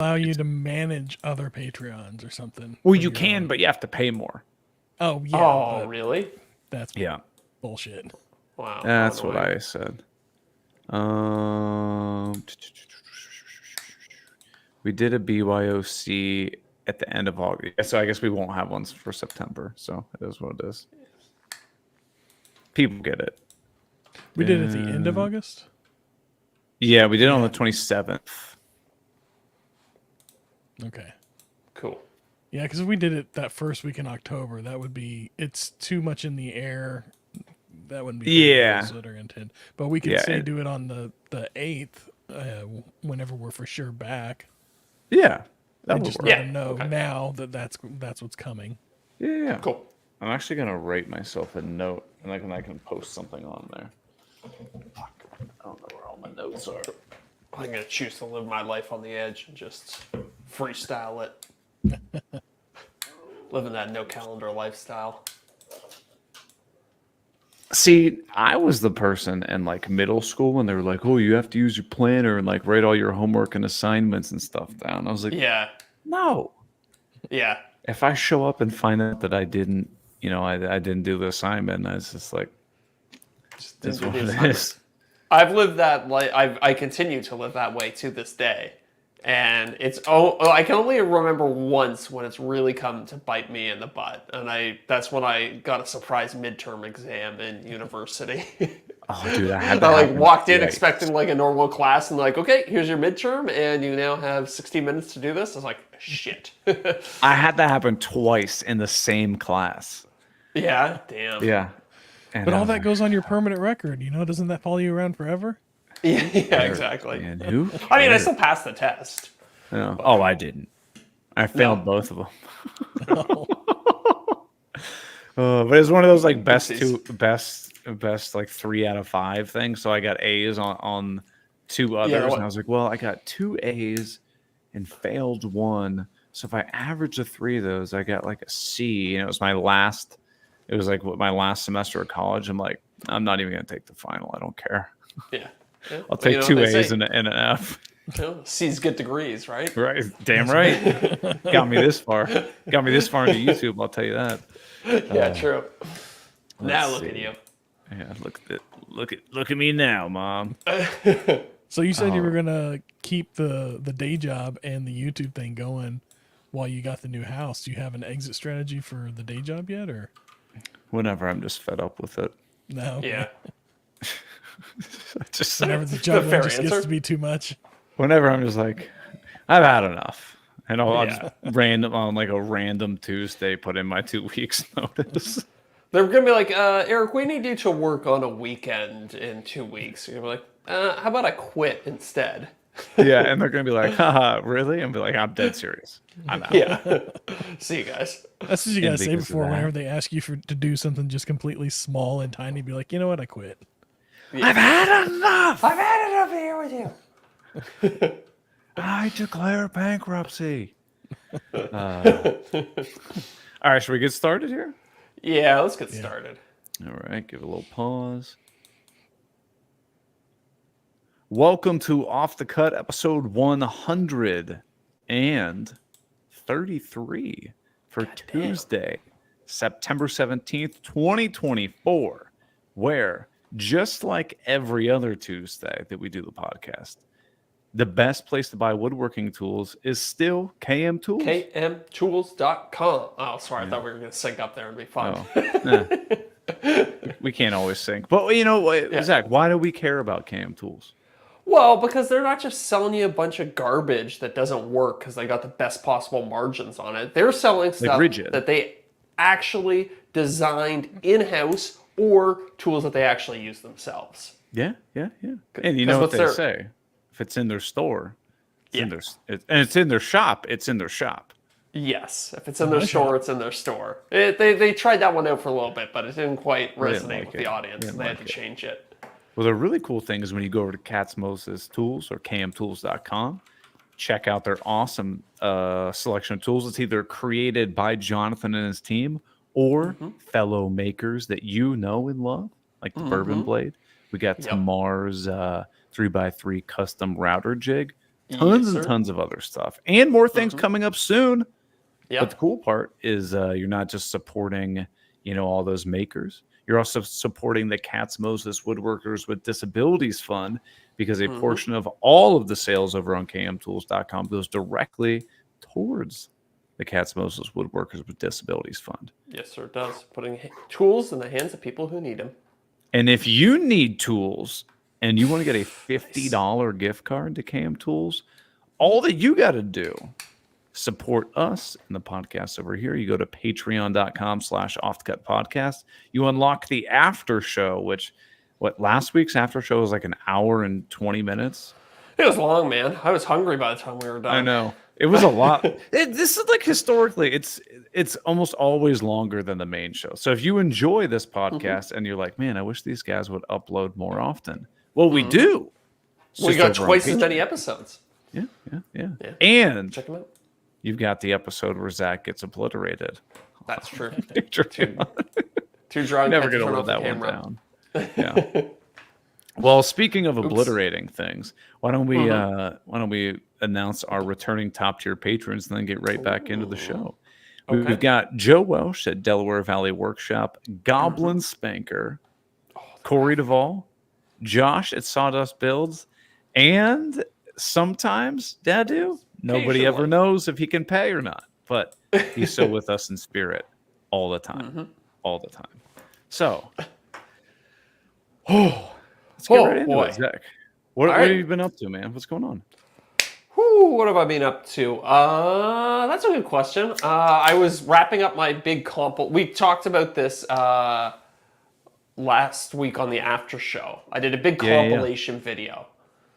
allow you to manage other Patreons or something. Well, you can, but you have to pay more. Oh, yeah. Oh, really? That's Yeah. bullshit. Wow. That's what I said. We did a BYOC at the end of August. So I guess we won't have ones for September. So it is what it is. People get it. We did it at the end of August? Yeah, we did it on the 27th. Okay. Cool. Yeah, because if we did it that first week in October, it's too much in the air. That wouldn't be or intent. But we could do it on the 8th, whenever we're for sure back. Yeah. And just let them know now that's what's coming. Yeah. Cool. I'm actually going to write myself a note, and I can post something on there. Fuck. I don't know where all my notes are. I'm going to choose to live my life on the edge and just freestyle it. Living that no calendar lifestyle. See, I was the person in like middle school when they were like, "Oh, you have to use your planner and like write all your homework and assignments and stuff down." I was like, no. Yeah. If I show up and find out that I didn't, I didn't do the assignment, I was just like, "This is what it is." I've lived that I continue to live that way to this day. And I can only remember once when it's really come to bite me in the butt. And that's when I got a surprise midterm exam in university. Oh, dude, I walked in expecting like a normal class and like, okay, here's your midterm and you now have 60 minutes to do this. I was like, shit. I had that happen twice in the same class. Yeah, damn. Yeah. And but all that goes on your permanent record, doesn't that follow you around forever? Yeah, exactly. And who cares? I mean, I still passed the test. Oh, I didn't. I failed both of them. But it's one of those like best like 3 out of 5 things. So I got A's on 2 others, and I was like, well, I got 2 A's and failed 1. So if I average the 3 of those, I got like a C, and it was my last semester of college. I'm like, I'm not even gonna take the final. I don't care. Yeah. I'll take 2 A's and an F. C's get degrees, right? Right. Damn right. Got me this far. Got me this far into YouTube, I'll tell you that. Yeah, true. Now look at you. Yeah, look at me now, Mom. So you said you were gonna keep the day job and the YouTube thing going while you got the new house. Do you have an exit strategy for the day job yet, or? Whenever I'm just fed up with it. No. Yeah. Whenever the job just gets to be too much. Whenever I'm just like, I've had enough. And I'll just on like a random Tuesday put in my 2 weeks notice. They're going to be like, Eric, we need you to work on a weekend in 2 weeks. You're going to be like, how about I quit instead? Yeah, and they're going to be like, haha, really? And be like, I'm dead serious. I'm out. Yeah. See you guys. That's what you got to say before whenever they ask you to do something just completely small and tiny. Be like, you know what? I quit. Yeah. I've had enough. I've had enough here with you. I declare bankruptcy. All right, should we get started here? Yeah, let's get started. All right, give it a little pause. Welcome to Off the Cut, episode 133 for Tuesday, September 17th, 2024, where, just like every other Tuesday that we do the podcast, the best place to buy woodworking tools is still KM Tools. KMTools.com. Oh, sorry. I thought we were going to sync up there and be fun. We can't always sync. But you know what, Zach, why do we care about KM Tools? Well, because they're not just selling you a bunch of garbage that doesn't work because they got the best possible margins on it. They're selling stuff that they actually designed in-house or tools that they actually use themselves. Yeah. And you know what they say. If it's in their store, and it's in their shop, it's in their shop. Yes. If it's in their store, it's in their store. They tried that one out for a little bit, but it didn't quite resonate with the audience. They had to change it. Well, the really cool thing is when you go over to Cat's Moses Tools or kmtools.com, check out their awesome selection of tools. It's either created by Jonathan and his team or fellow makers that you know and love, like the Bourbon Blade. We got Tamar's 3x3 custom router jig. tons Yes, and sir. tons of other stuff, and more things coming up soon. Yeah. But the cool part is you're not just supporting, all those makers. You're also supporting the Cats Moses Woodworkers with Disabilities Fund, because a portion of all of the sales over on kmtools.com goes directly towards the Cats Moses Woodworkers with Disabilities Fund. Yes, sir, it does. Putting tools in the hands of people who need them. And if you need tools and you want to get a $50 gift card to KM Tools, all that you got to do, support us in the podcast over here. You go to patreon.com/offthecutpodcast. You unlock the after show, which last week's after show was like an hour and 20 minutes. It was long, man. I was hungry by the time we were done. I know. It was a lot. This is like historically, it's almost always longer than the main show. So if you enjoy this podcast and you're like, man, I wish these guys would upload more often. Well, we do. We got twice as many episodes. Yeah. And check them out. You've got the episode where Zach gets obliterated. That's true. Too drunk. Never get over that one down. Yeah. Well, speaking of obliterating things, why don't we announce our returning top tier patrons and then get right back into the show? Okay. We've got Joe Welsh at Delaware Valley Workshop, Goblin Spanker, Corey Duvall, Josh at Sawdust Builds, and sometimes Dadu. Nobody ever knows if he can pay or not, but he's still with us in spirit all the time. All the time. So, let's get right into it, Zach. What have you been up to, man? What's going on? What have I been up to? That's a good question. I was wrapping up my big comp. We talked about this last week on the after show. I did a big compilation video.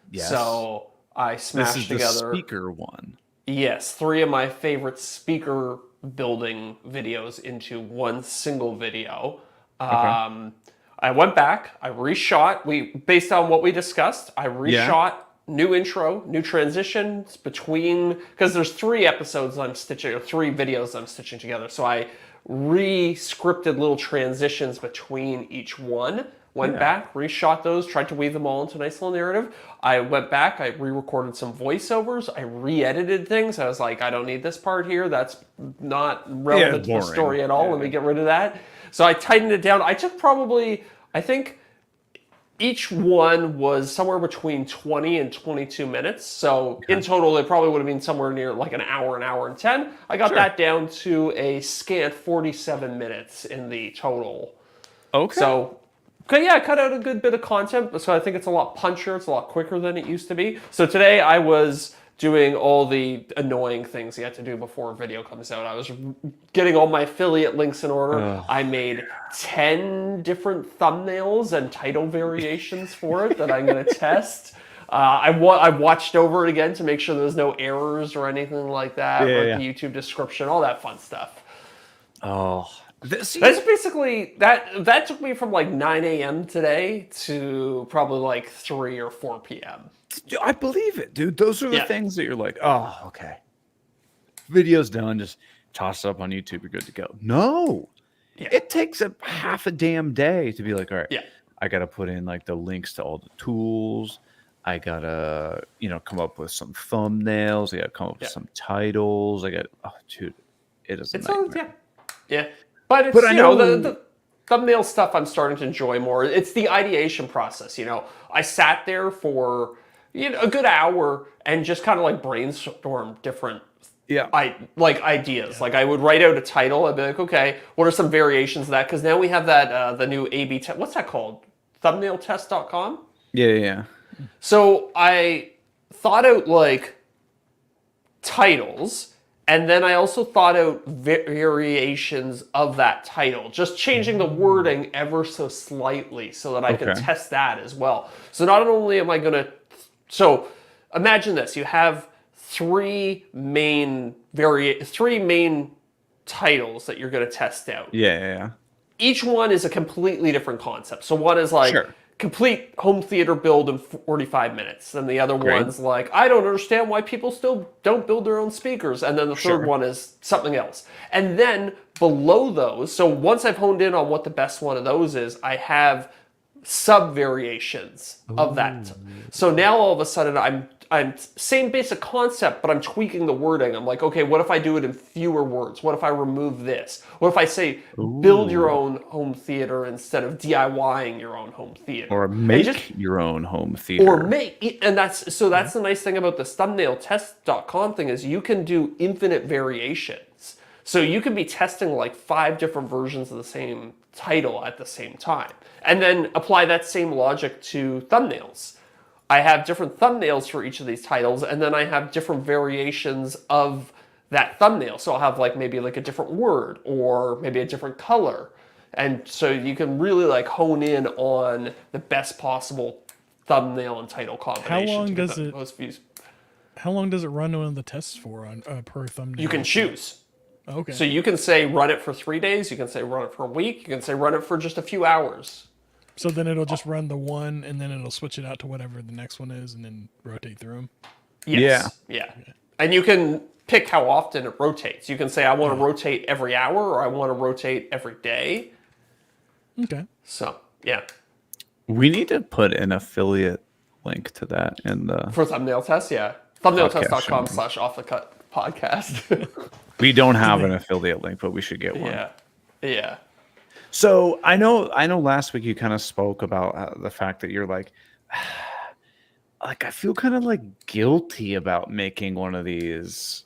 Yes. So I smashed together the speaker one. Yes, 3 of my favorite speaker building videos into one single video. I went back, I reshot. Based on what we discussed, I reshot new intro, new transitions between, because there's 3 episodes I'm stitching, or 3 videos I'm stitching together. So I re-scripted little transitions between each one. Went back, reshot those, tried to weave them all into a nice little narrative. I went back, I re-recorded some voiceovers, I re-edited things. I was like, I don't need this part here. That's not relevant to the story at all. Let me get rid of that. So I tightened it down. I took probably, I think each one was somewhere between 20 and 22 minutes. So in total, it probably would have been somewhere near like an hour and 10. I got that down to a scant 47 minutes in the total. Okay. So I cut out a good bit of content, so I think it's a lot punchier, it's a lot quicker than it used to be. So today I was doing all the annoying things you have to do before a video comes out. I was getting all my affiliate links in order. I made 10 different thumbnails and title variations for it that I'm going to test. I watched over it again to make sure there's no errors or anything like that, or the YouTube description, all that fun stuff. That's basically, that took me from like 9 a.m. today to probably like 3 or 4 p.m. I believe it, dude. Those are the things that you're like, oh, okay. Video's done. Just toss it up on YouTube. You're good to go. No. It takes half a damn day to be like, all right, I got to put in like the links to all the tools. I got to, come up with some thumbnails. I got to come up with some titles. Dude, it is a nightmare. But it's, I know the thumbnail stuff I'm starting to enjoy more. It's the ideation process, I sat there for a good hour and just kind of like brainstorm different ideas. Like I would write out a title. I'd be like, okay, what are some variations of that? Because now we have that the new A/B test. What's that called? Thumbnailtest.com? Yeah. So I thought out like titles. And then I also thought out variations of that title, just changing the wording ever so slightly so that I can test that as well. So not only am I going to... So imagine this. You have 3 main titles that you're going to test out. Yeah. Each one is a completely different concept. So one is like... complete home theater build in 45 minutes. And the other one's like, I don't understand why people still don't build their own speakers. And then the third one is something else. And then below those, so once I've honed in on what the best one of those is, I have sub variations of that. So now all of a sudden I'm same basic concept, but I'm tweaking the wording. I'm like, okay, what if I do it in fewer words? What if I remove this? What if I say build your own home theater instead of DIYing your own home theater? Or make your own home theater. Or and that's the nice thing about this thumbnailtest.com thing is you can do infinite variations. So you can be testing like 5 different versions of the same title at the same time. And then apply that same logic to thumbnails. I have different thumbnails for each of these titles, and then I have different variations of that thumbnail. So I'll have like maybe like a different word or maybe a different color. And so you can really like hone in on the best possible thumbnail and title combination. How long does it run one of the tests for on per thumbnail? You can choose. Okay. So you can say run it for 3 days. You can say run it for a week. You can say run it for just a few hours. So then it'll just run the one, and then it'll switch it out to whatever the next one is, and then rotate through them. Yes. Yeah. And you can pick how often it rotates. You can say I want to rotate every hour, or I want to rotate every day. Okay. So yeah. We need to put an affiliate link to that in the for thumbnail test. Yeah. Thumbnailtest.com/offthecut podcast. We don't have an affiliate link, but we should get one. Yeah. Yeah. So I know last week you kind of spoke about the fact that you're like I feel kind of like guilty about making one of these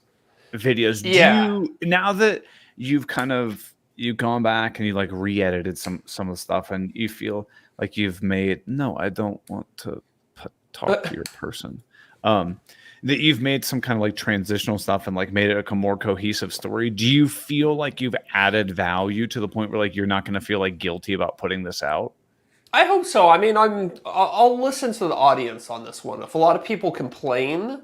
videos. Yeah. Now that you've gone back and you like re-edited some of the stuff and you feel like you've made, no, I don't want to talk to your person. That you've made some kind of like transitional stuff and like made it a more cohesive story. Do you feel like you've added value to the point where like you're not going to feel like guilty about putting this out? I hope so. I mean, I'll listen to the audience on this one. If a lot of people complain,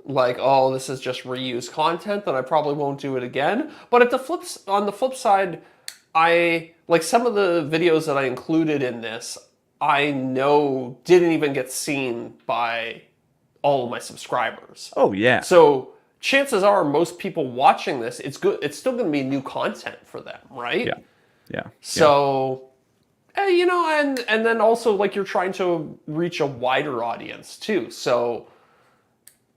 like, oh, this is just reused content, then I probably won't do it again. But on the flip side, I like some of the videos that I included in this, I know didn't even get seen by all of my subscribers. Oh yeah. So chances are most people watching this, it's still going to be new content for them, right? Yeah. Yeah. So, you know, and then also like you're trying to reach a wider audience too. So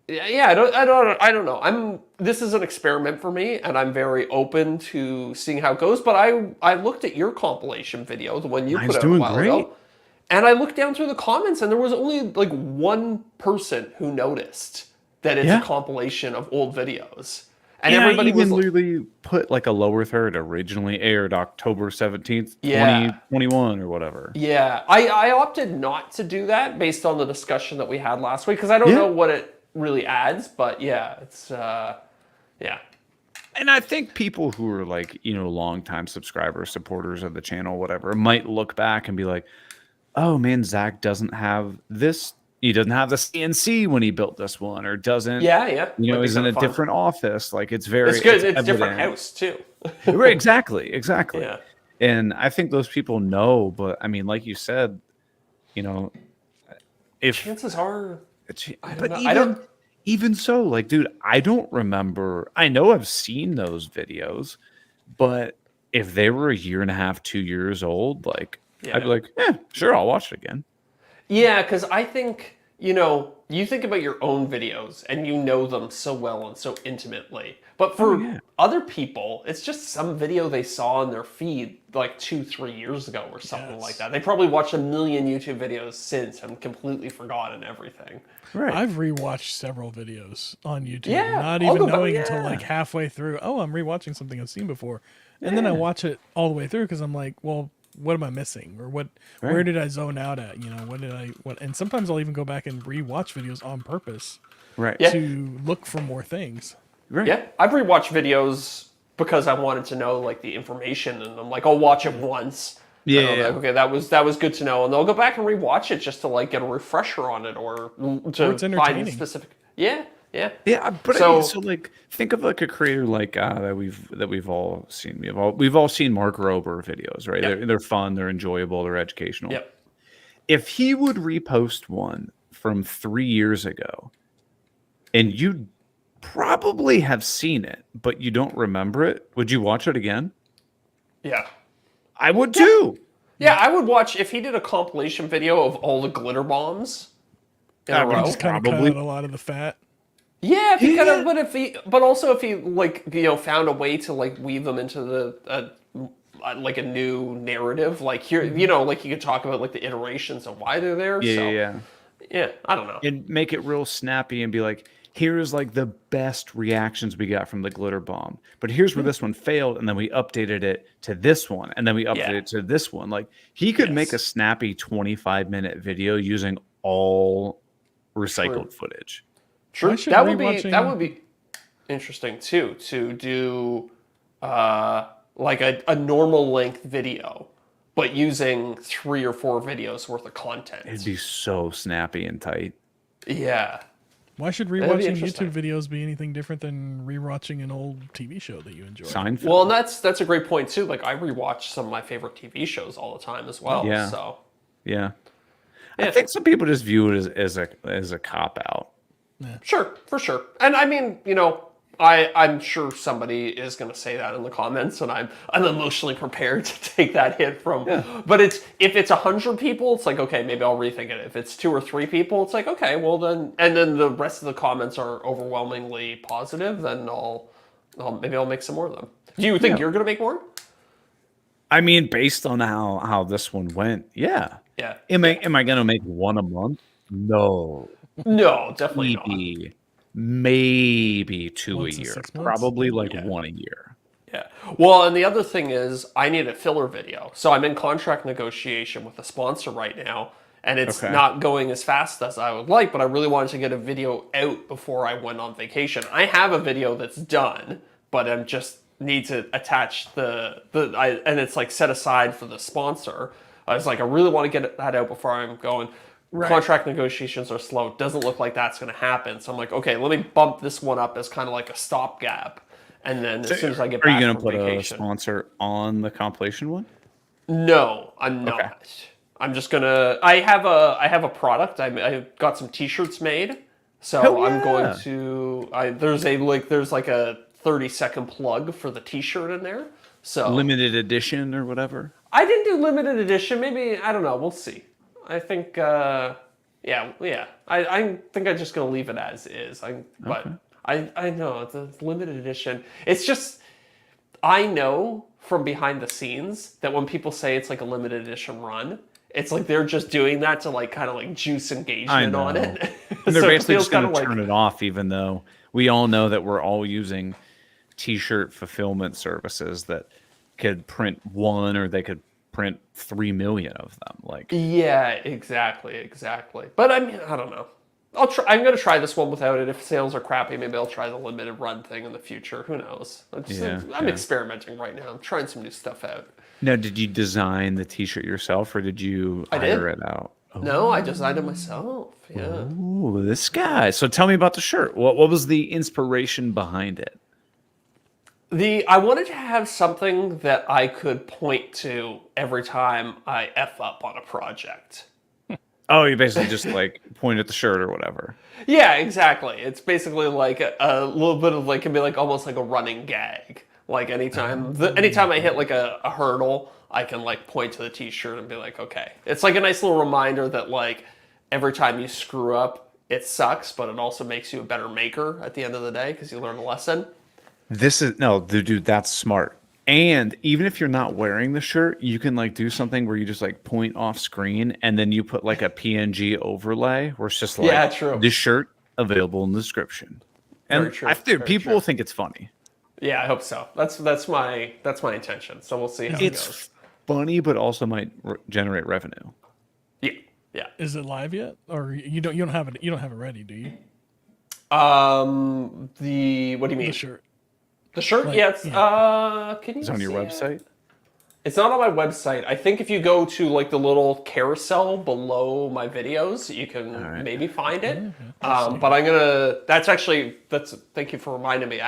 yeah, I don't know. This is an experiment for me, and I'm very open to seeing how it goes. But I looked at your compilation video, the one you put out a while ago, and I looked down through the comments, and there was only like one person who noticed that it's a compilation of old videos. And everybody I even literally put like a lower third originally aired October 17th, 2021 or whatever. Yeah, I opted not to do that based on the discussion that we had last week because I don't know what it really adds, but yeah, it's yeah. And I think people who are like, you know, longtime subscribers, supporters of the channel, whatever, might look back and be like, oh man, Zach doesn't have this. He doesn't have the CNC when he built this one, or doesn't. Yeah. You know, he's in a different office. Like it's very. It's good. It's different house too. Right. Exactly. Yeah. And I think those people know, but I mean, like you said, you know, if chances are. Even so, like, dude, I don't remember. I know I've seen those videos, but if they were a year and a half, 2 years old, like, I'd be like, sure, I'll watch it again. Yeah, because I think, you know, you think about your own videos and you know them so well and so intimately. But for other people, it's just some video they saw on their feed like 2-3 years ago or something like that. They probably watched a million YouTube videos since and completely forgotten everything. Right. I've rewatched several videos on YouTube, Yeah, not even knowing until like halfway through, oh, I'm rewatching something I've seen before. And then I watch it all the way through because I'm like, well, what am I missing? Or where did I zone out at? You know, and sometimes I'll even go back and rewatch videos on purpose to look for more things. Right. Yeah, I've rewatched videos because I wanted to know like the information, and I'm like, I'll watch it once. Yeah. Like, okay, that was good to know, and I'll go back and rewatch it just to like get a refresher on it or to find specific. Yeah. But so like think of like a creator like that we've all seen. We've all seen Mark Rober videos, right? Yep. They're fun, they're enjoyable, they're educational. Yep. If he would repost one from 3 years ago, and you probably have seen it, but you don't remember it, would you watch it again? Yeah. I would too. Yeah, I would watch if he did a compilation video of all the glitter bombs. in a row. Just kind of cut Probably. out a lot of the fat. Yeah, if he kind of, but also if he like found a way to like weave them into the like a new narrative, like here, like you could talk about like the iterations of why they're there. Yeah, I don't know. And make it real snappy and be like, here's like the best reactions we got from the glitter bomb, but here's where this one failed, and then we updated it to this one, and then we updated it to this one. Like he could make a snappy 25-minute video using all recycled footage. True. That would be interesting too, to do like a normal length video, but using 3 or 4 videos worth of content. It'd be so snappy and tight. Yeah. Why should rewatching YouTube videos be anything different than rewatching an old TV show that you enjoy? Seinfeld. Well, and that's a great point too. Like I rewatch some of my favorite TV shows all the time as well. Yeah. So yeah. I think some people just view it as a cop out. Yeah. Sure, for sure. And I mean, I'm sure somebody is going to say that in the comments, and I'm emotionally prepared to take that hit from. Yeah. But if it's 100 people, it's like, okay, maybe I'll rethink it. If it's 2 or 3 people, it's like, okay, well then, and then the rest of the comments are overwhelmingly positive, then maybe I'll make some more of them. Do you think you're going to make more? I mean, based on how this one went, yeah. Yeah. Am I going to make one a month? No. No, definitely not. Maybe 2 Once a in year. 6 months? Probably like 1 a year. Yeah. Well, and the other thing is I need a filler video. So I'm in contract negotiation with a sponsor right now, and it's not going as fast as I would like, but I really wanted to get a video out before I went on vacation. I have a video that's done, but I just need to attach and it's like set aside for the sponsor. I was like, I really want to get that out before I'm going. Right. Contract negotiations are slow. It doesn't look like that's going to happen. So I'm like, okay, let me bump this one up as kind of like a stopgap. And then as soon as I get back from vacation. Are you going to put a sponsor on the compilation one? No, I'm not. Okay. I'm just going to, I have a product. I got some t-shirts made. So I'm going to, there's like a 30-second plug for the t-shirt in there. So limited edition or whatever. I didn't do limited edition. Maybe, I don't know. We'll see. I think, I think I'm just gonna leave it as is. But I know the limited edition. It's just I know from behind the scenes that when people say it's like a limited edition run, it's like they're just doing that to like kind of like juice engagement on it. And they're basically just gonna turn it off, even though we all know that we're all using t-shirt fulfillment services that could print 1 or they could print 3 million of them. Like, yeah, exactly. But I mean, I don't know. I'm gonna try this one without it. If sales are crappy, maybe I'll try the limited run thing in the future. Who knows? I'm experimenting right now. I'm trying some new stuff out. Now, did you design the t-shirt yourself, or did you hire it out? Oh. No, I designed it myself. Yeah. Oh, this guy. So tell me about the shirt. What was the inspiration behind it? I wanted to have something that I could point to every time I F up on a project. Oh, you basically just like point at the shirt or whatever. Yeah, exactly. It's basically like a little bit of like, can be like almost like a running gag. Like anytime I hit like a hurdle, I can like point to the t-shirt and be like, okay. It's like a nice little reminder that like every time you screw up, it sucks, but it also makes you a better maker at the end of the day because you learn a lesson. Dude, that's smart. And even if you're not wearing the shirt, you can like do something where you just like point off screen and then you put like a PNG overlay where it's just like, true. This shirt available in the description. And people will think it's funny. Yeah, I hope so. That's my intention. So we'll see how it goes. It's funny, but also might generate revenue. Yeah. Is it live yet, or you don't have it? You don't have it ready, do you? What do you mean? The shirt. The shirt? Can you Is it on your website? It's not on my website. I think if you go to like the little carousel below my videos, you can maybe find it. But thank you for reminding me.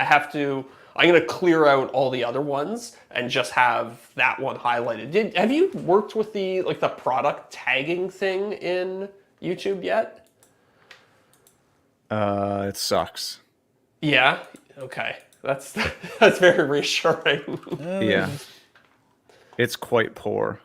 I'm gonna clear out all the other ones and just have that one highlighted. Have you worked with the product tagging thing in YouTube yet? It sucks. Yeah. Okay. That's very reassuring. Yeah. It's quite poor.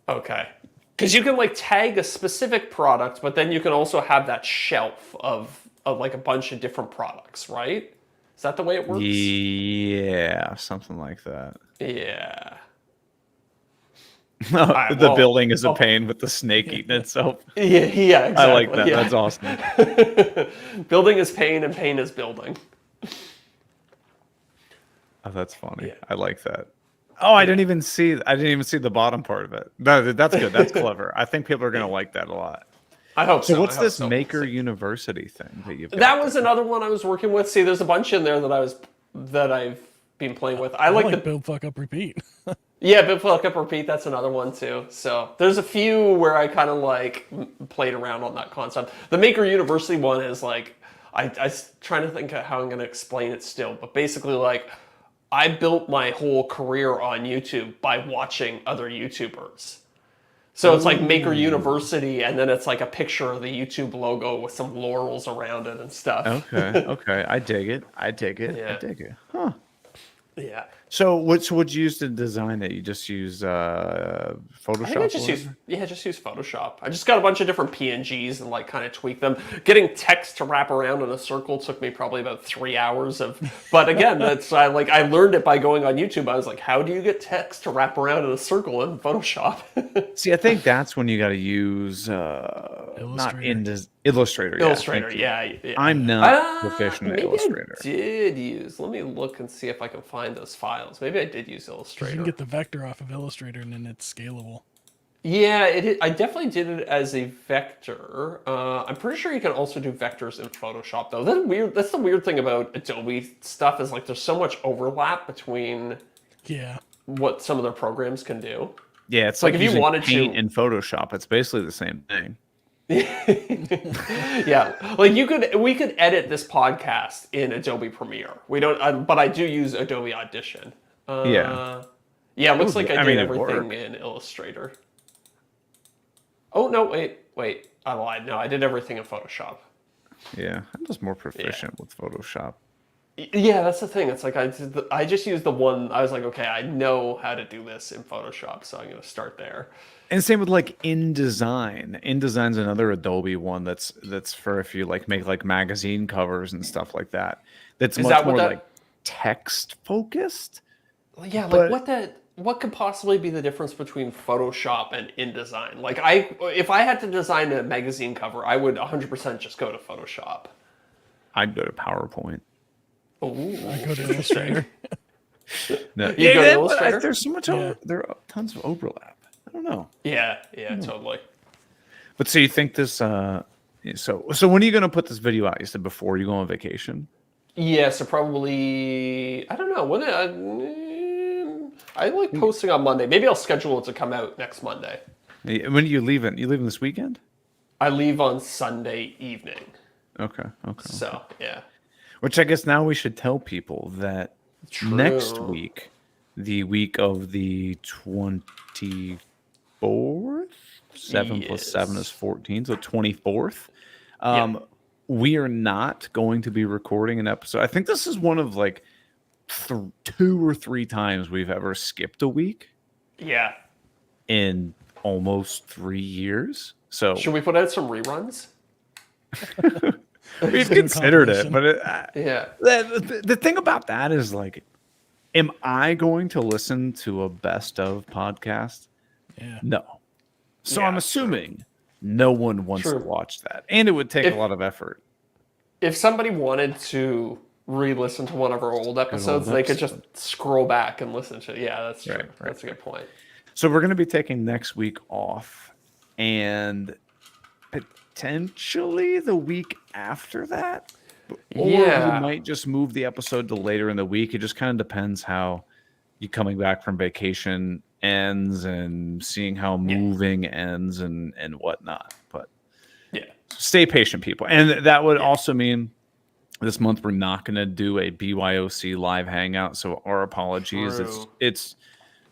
Okay. Because you can like tag a specific product, but then you can also have that shelf of like a bunch of different products, right? Is that the way it works? Yeah, something like that. Yeah. The building is a pain with the snake eating itself. Yeah, exactly. I like that. Yeah. That's awesome. Building is pain and pain is building. Oh, that's funny. Yeah. I like that. Oh, I didn't even see the bottom part of it. No, that's good. That's clever. I think people are going to like that a lot. I hope so. So what's this Maker University thing that you've got? That was another one I was working with. See, there's a bunch in there that I've been playing with. I like the build, fuck up, repeat. Yeah, build, fuck up, repeat. That's another one too. So there's a few where I kind of like played around on that concept. The Maker University one is like I trying to think of how I'm going to explain it still, but basically like I built my whole career on YouTube by watching other YouTubers. So it's like Maker University, and then it's like a picture of the YouTube logo with some laurels around it and stuff. Okay. I dig it. Yeah. I dig it. Huh. Yeah. So what'd you use to design it? You just use Photoshop? I think I just use Photoshop. I just got a bunch of different PNGs and like kind of tweak them. Getting text to wrap around in a circle took me probably about 3 hours of. But again, that's I learned it by going on YouTube. I was like, how do you get text to wrap around in a circle in Photoshop? See, I think that's when you got to use Illustrator. Illustrator, yeah. I'm not proficient at Illustrator. I did use. Let me look and see if I can find those files. Maybe I did use Illustrator. You can get the vector off of Illustrator, and then it's scalable. Yeah, I definitely did it as a vector. I'm pretty sure you can also do vectors in Photoshop, though. That's weird. That's the weird thing about Adobe stuff is like there's so much overlap between what some of their programs can do. Yeah, it's like if you wanted paint in Photoshop, it's basically the same thing. Yeah, like we could edit this podcast in Adobe Premiere. We don't, but I do use Adobe Audition. Yeah, it looks like I did everything in Illustrator. Oh no, wait, I lied. No, I did everything in Photoshop. Yeah, I'm just more proficient with Photoshop. Yeah, that's the thing. It's like I just used the one. I was like, okay, I know how to do this in Photoshop, so I'm going to start there. And same with like InDesign. InDesign's another Adobe one that's for if you like make like magazine covers and stuff like that. That's much more like text focused. Yeah, like what could possibly be the difference between Photoshop and InDesign? Like if I had to design a magazine cover, I would 100% just go to Photoshop. I'd go to PowerPoint. Oh, I go to Illustrator. No. You go to Illustrator? There's so much there are tons of overlap. I don't know. Yeah, totally. But so you think this so when are you going to put this video out? You said before you go on vacation? Yeah, so probably I don't know. When I like posting on Monday. Maybe I'll schedule it to come out next Monday. When are you leaving? You leaving this weekend? I leave on Sunday evening. Okay. So, yeah. Which I guess now we should tell people that next week, the week of the 24th, 7 plus 7 is 14, so 24th, we are not going to be recording an episode. I think this is one of like 2 or 3 times we've ever skipped a week. Yeah. In almost 3 years. So should we put out some reruns? We've considered it, but the thing about that is like, am I going to listen to a best of podcast? Yeah. No. So I'm assuming no one wants to watch that, and it would take a lot of effort. If somebody wanted to re-listen to one of our old episodes, they could just scroll back and listen to it. Yeah, that's true. Right. That's a good point. So we're going to be taking next week off, and potentially the week after that, or we might just move the episode to later in the week. It just kind of depends how you coming back from vacation ends and seeing how moving ends and whatnot. But stay patient, people. And that would also mean this month we're not going to do a BYOC live hangout. So our apologies. It's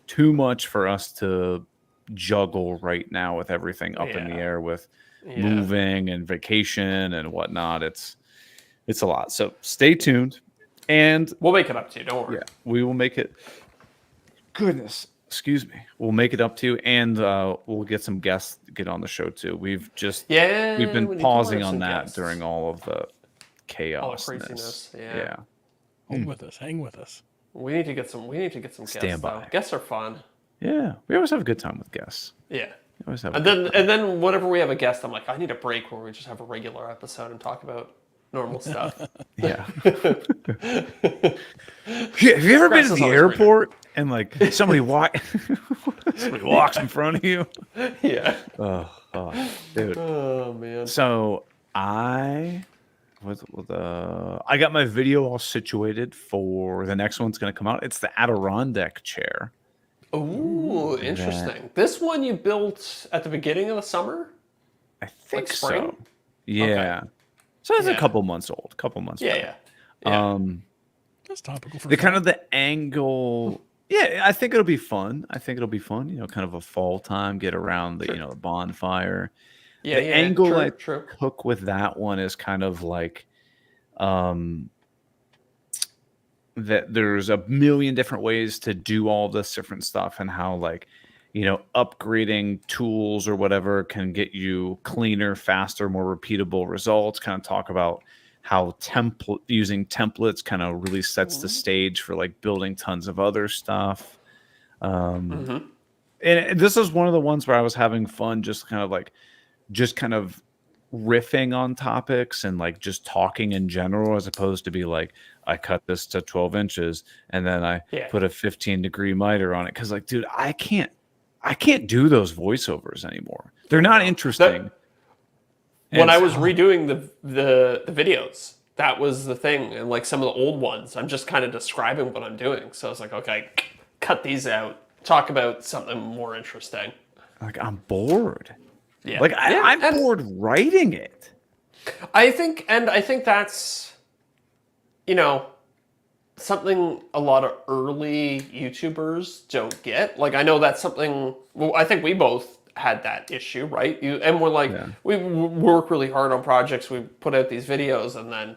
too much for us to juggle right now with everything up in the air with moving and vacation and whatnot. It's a lot. So stay tuned, and we'll make it up to you. Don't worry. Yeah, we will make it. Goodness. excuse me, we'll make it up to you, and we'll get some guests to get on the show too. We've we been need to pausing learn on some that guests. during all of the All the chaos. craziness. Yeah. Hang with us. Hang with us. We need to get some guests. Stand by. Though. Guests are fun. Yeah. We always have a good time with guests. Yeah. We always have. And then whenever we have a guest, I'm like, I need a break where we just have a regular episode and talk about normal stuff. Yeah. Have you ever been to the airport and like somebody walks in front of you? Yeah. Oh, dude. Oh man. So I got my video all situated for the next one's going to come out. It's the Adirondack chair. Ooh, interesting. This one you built at the beginning of the summer? I think Like spring? so. Yeah. Okay. So it's a Yeah. couple months old. Yeah. That's topical for The kind fall. of the angle. Yeah, I think it'll be fun. You know, kind of a fall time, get around the, Sure. the bonfire. Yeah. The angle true, I true. took with that one is kind of like that there's a million different ways to do all this different stuff, and how like, upgrading tools or whatever can get you cleaner, faster, more repeatable results. Kind of talk about how using templates kind of really sets the stage for like building tons of other stuff. And this is one of the ones where I was having fun, just kind of riffing on topics and like just talking in general, as opposed to be like, I cut this to 12 inches and then I put a 15-degree miter on it. Cause like, dude, I can't do those voiceovers anymore. They're not interesting. When I was redoing the videos, that was the thing. And like some of the old ones, I'm just kind of describing what I'm doing. So I was like, okay, cut these out. Talk about something more interesting. Like, I'm bored. Yeah. Like I'm bored writing it. I think that's, something a lot of early YouTubers don't get. Like, I know that's something, well, I think we both had that issue, right? And we're like, we work really hard on projects. We put out these videos and then,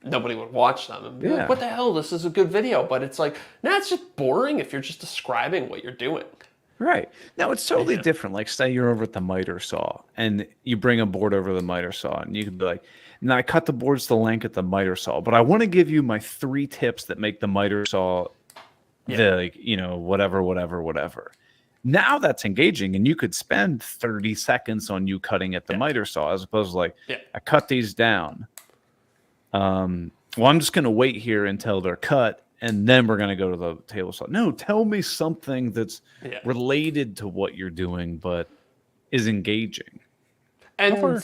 nobody would watch them. And be like, what the hell? This is a good video. But it's like, it's just boring if you're just describing what you're doing. Right. Now, it's totally different. Like, say you're over at the miter saw and you bring a board over to the miter saw and you can be like, now I cut the boards to length at the miter saw, but I want to give you my 3 tips that make the miter saw whatever. Now that's engaging, and you could spend 30 seconds on you cutting at the miter saw, as opposed to like, I cut these down. Well, I'm just going to wait here until they're cut, and then we're going to go to the table saw. No, tell me something that's related to what you're doing, but is engaging. And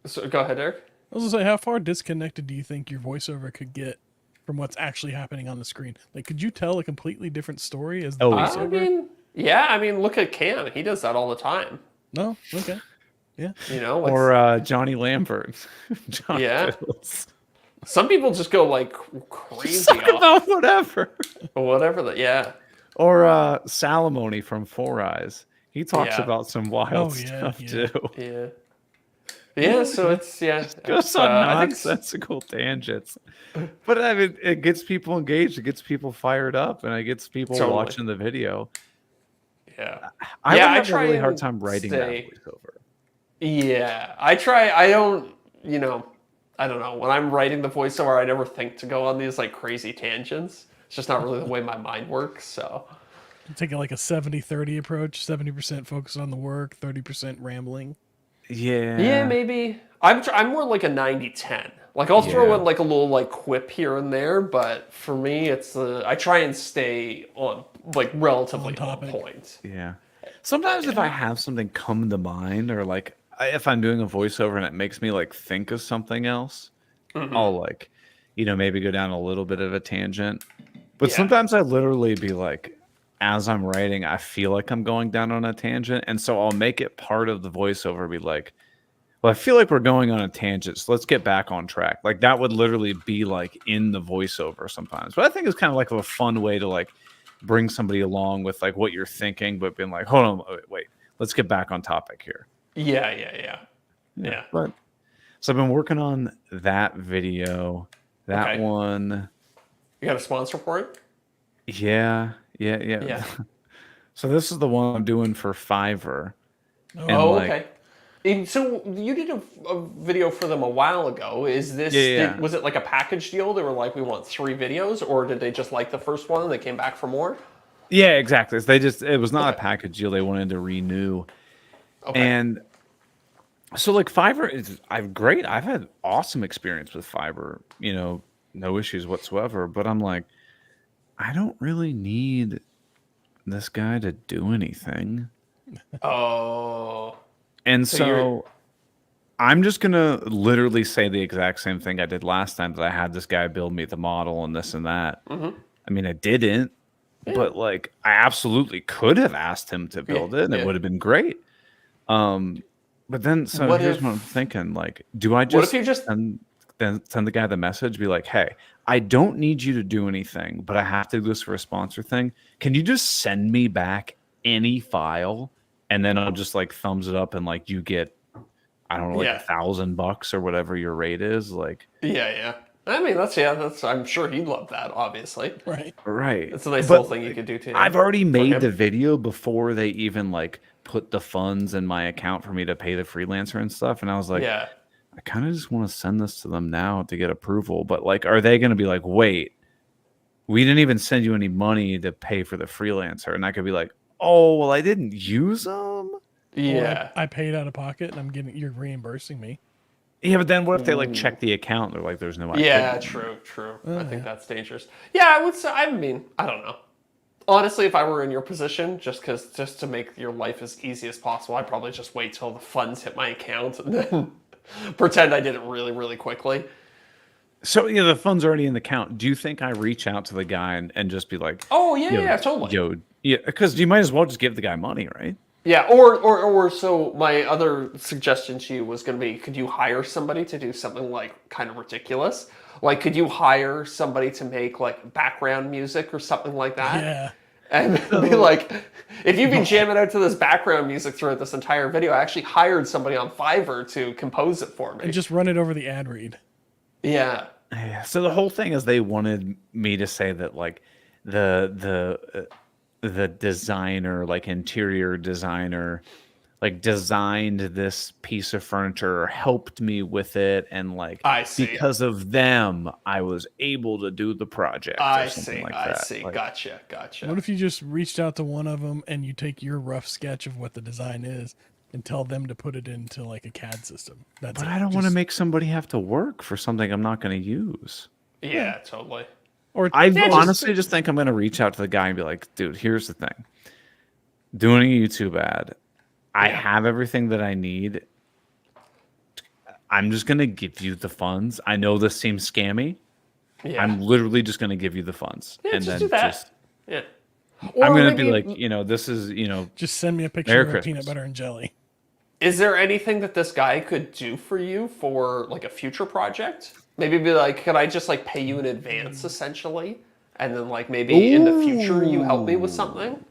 so, go ahead, Eric. I was gonna say, how far disconnected do you think your voiceover could get from what's actually happening on the screen? Like, could you tell a completely different story as the voiceover? I mean, look at Cam. He does that all the time. No? Okay. Yeah. Or Johnny Lambert. Fiddles. Some people just go like crazy about whatever. Or Salamoni from Four Eyes. He talks about some wild stuff too. Yeah, so it's goes on nonsensical tangents. But I mean, it gets people engaged, it gets people fired up, and it gets people watching the video. Yeah. I have a really hard time writing that voiceover. Yeah. I don't know. When I'm writing the voiceover, I never think to go on these like crazy tangents. It's just not really the way my mind works, so. You're taking like a 70-30 approach, 70% focus on the work, 30% rambling. Yeah, maybe. I'm more like a 90-10. Like, I'll throw in like a little like quip here and there, but for me, it's I try and stay on like relatively on point. Yeah. Sometimes if I have something come to mind, or like if I'm doing a voiceover and it makes me like think of something else, I'll like, maybe go down a little bit of a tangent. But sometimes I literally be like, as I'm writing, I feel like I'm going down on a tangent. And so I'll make it part of the voiceover, be like, well, I feel like we're going on a tangent, so let's get back on track. Like, that would literally be like in the voiceover sometimes. But I think it's kind of like a fun way to like bring somebody along with like what you're thinking, but being like, hold on, wait, let's get back on topic here. Yeah. But so I've been working on that video, that one. You got a sponsor for it? Yeah. Yeah. Yeah. So this is the one I'm doing for Fiverr. And Oh, like, okay. And so you did a video for them a while ago. Is this Yeah. was it like a package deal? They were like, we want 3 videos, or did they just like the first one and they came back for more? Yeah, exactly. So it was not a Okay. package deal. They wanted to renew. Okay. And so like Fiverr is I've had awesome experience with Fiverr, no issues whatsoever. But I'm like, I don't really need this guy to do anything. Oh. And So you're so I'm just gonna literally say the exact same thing I did last time that I had this guy build me the model and this and that. I mean, I didn't, yeah. but like I absolutely could have asked him to Yeah. build it and it Yeah. would have been great. But then so What here's what I'm if thinking, like, do I what if just you just send the guy the message, be like, hey, I don't need you to do anything, but I have to do this for a sponsor thing. Can you just send me back any file? And then I'll just like thumbs it up and like you get, I don't know, like yeah. $1,000 or whatever your rate is. Like, Yeah. I mean, that's I'm sure he'd love that, obviously. Right. right. It's a nice But little thing you could do too. I've already For made him. the video before they even like put the funds in my account for me to pay the freelancer and stuff. And I was like, Yeah. I kind of just want to send this to them now to get approval. But like, are they going to be like, wait, we didn't even send you any money to pay for the freelancer? And I could be like, oh, well, I didn't use them. Yeah. Or I paid out of pocket and you're reimbursing me. Yeah, but then what if they like check the account? They're like, there's no Yeah, activity. true. Oh, I think yeah. that's dangerous. Yeah, I would say. I mean, I don't know. Honestly, if I were in your position, just to make your life as easy as possible, I'd probably just wait till the funds hit my account and then pretend I did it really, really quickly. So yeah, the funds already in the account. Do you think I reach out to the guy and just be like, Oh yeah, totally. yeah, because you might as well just give the guy money, right? Yeah, or so my other suggestion to you was going to be, could you hire somebody to do something like kind of ridiculous? Like, could you hire somebody to make like background music or something like that? Yeah. And be like, if you've been jamming out to this background music throughout this entire video, I actually hired somebody on Fiverr to compose it for me. And just run it over the ad read. Yeah. Yeah. So the whole thing is they wanted me to say that like the designer, like interior designer, like designed this piece of furniture or helped me with it, and like I see. because of them I was able to do the project I or something see. like I that. see. Like, Gotcha. What if you just reached out to one of them and you take your rough sketch of what the design is and tell them to put it into like a CAD system? That's but it. I don't want to Just- make somebody have to work for something I'm not going to use. Yeah, totally. Or I Yeah, honestly just think I'm going to reach out to the guy and be like, dude, here's the thing. Doing a YouTube ad, I Yeah. have everything that I need. I'm just going to give you the funds. I know this seems scammy. Yeah. I'm literally just going to give you the funds. Yeah, and just then do that. just, Yeah. I'm Or going to be maybe- like, this is, just send me a picture Merry of Christmas. peanut butter and jelly. Is there anything that this guy could do for you for like a future project? Maybe be like, could I just like pay you in advance essentially? And then like maybe in the future you help me with something?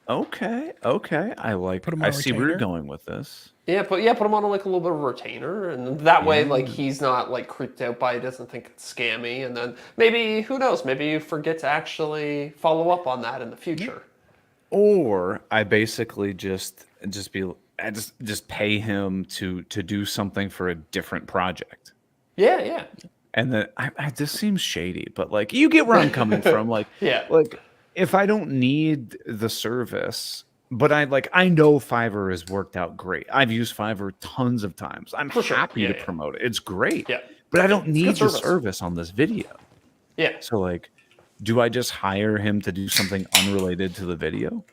okay. Put 'em on I a see where you're retainer? going with this. Put him on like a little bit of a retainer, and that way like he's not like creeped out by it, doesn't think it's scammy, and then maybe who knows, maybe you forget to actually follow up on that in the future. Or I basically just pay him to do something for a different project. Yeah. And then this seems shady, but like you get where I'm coming from. Like, Yeah. like if I don't need the service, but I know Fiverr has worked out great. I've used Fiverr tons of times. I'm For sure. happy Yeah, to yeah. promote it. It's great. Yeah. But I don't It's need good the service. service on this video. Yeah. So like, do I just hire him to do something unrelated to the video?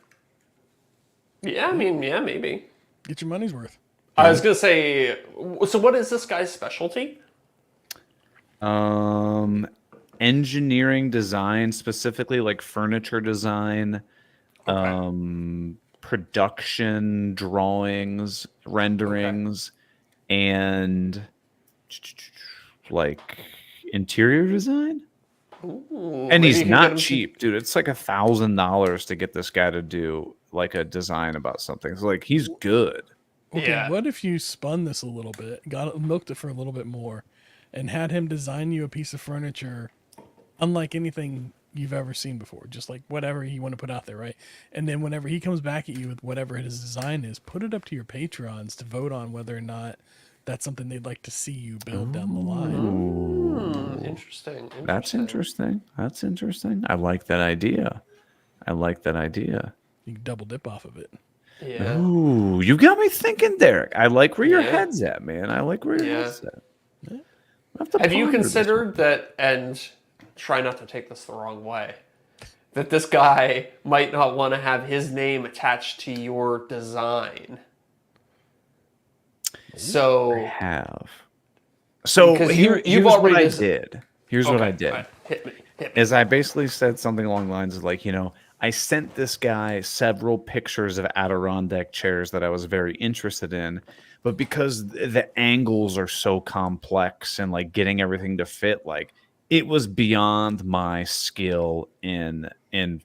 Yeah, I mean, yeah, maybe. Get your money's worth. I was gonna say, so what is this guy's specialty? Engineering design, specifically like furniture design, production drawings, renderings, and like interior design. Ooh, And maybe he's you can get not him to- cheap, dude. It's like $1,000 to get this guy to do like a design about something. So like he's good. Okay, Yeah. what if you spun this a little bit, milked it for a little bit more, and had him design you a piece of furniture unlike anything you've ever seen before. Just like whatever you want to put out there, right? And then whenever he comes back at you with whatever his design is, put it up to your Patrons to vote on whether or not that's something they'd like to see you build down the line. Interesting. That's interesting. That's interesting. I like that idea. You can double dip off of it. Yeah. Ooh, you got me thinking, Deric. I like where your head's at, man. I like where your head's at. Have you considered that, and try not to take this the wrong way, that this guy might not want to have his name attached to your design? So I have. So here's what I did. Here's what I did. Right. Hit me. Is I basically said something along the lines of like, I sent this guy several pictures of Adirondack chairs that I was very interested in, but because the angles are so complex and like getting everything to fit, like it was beyond my skill in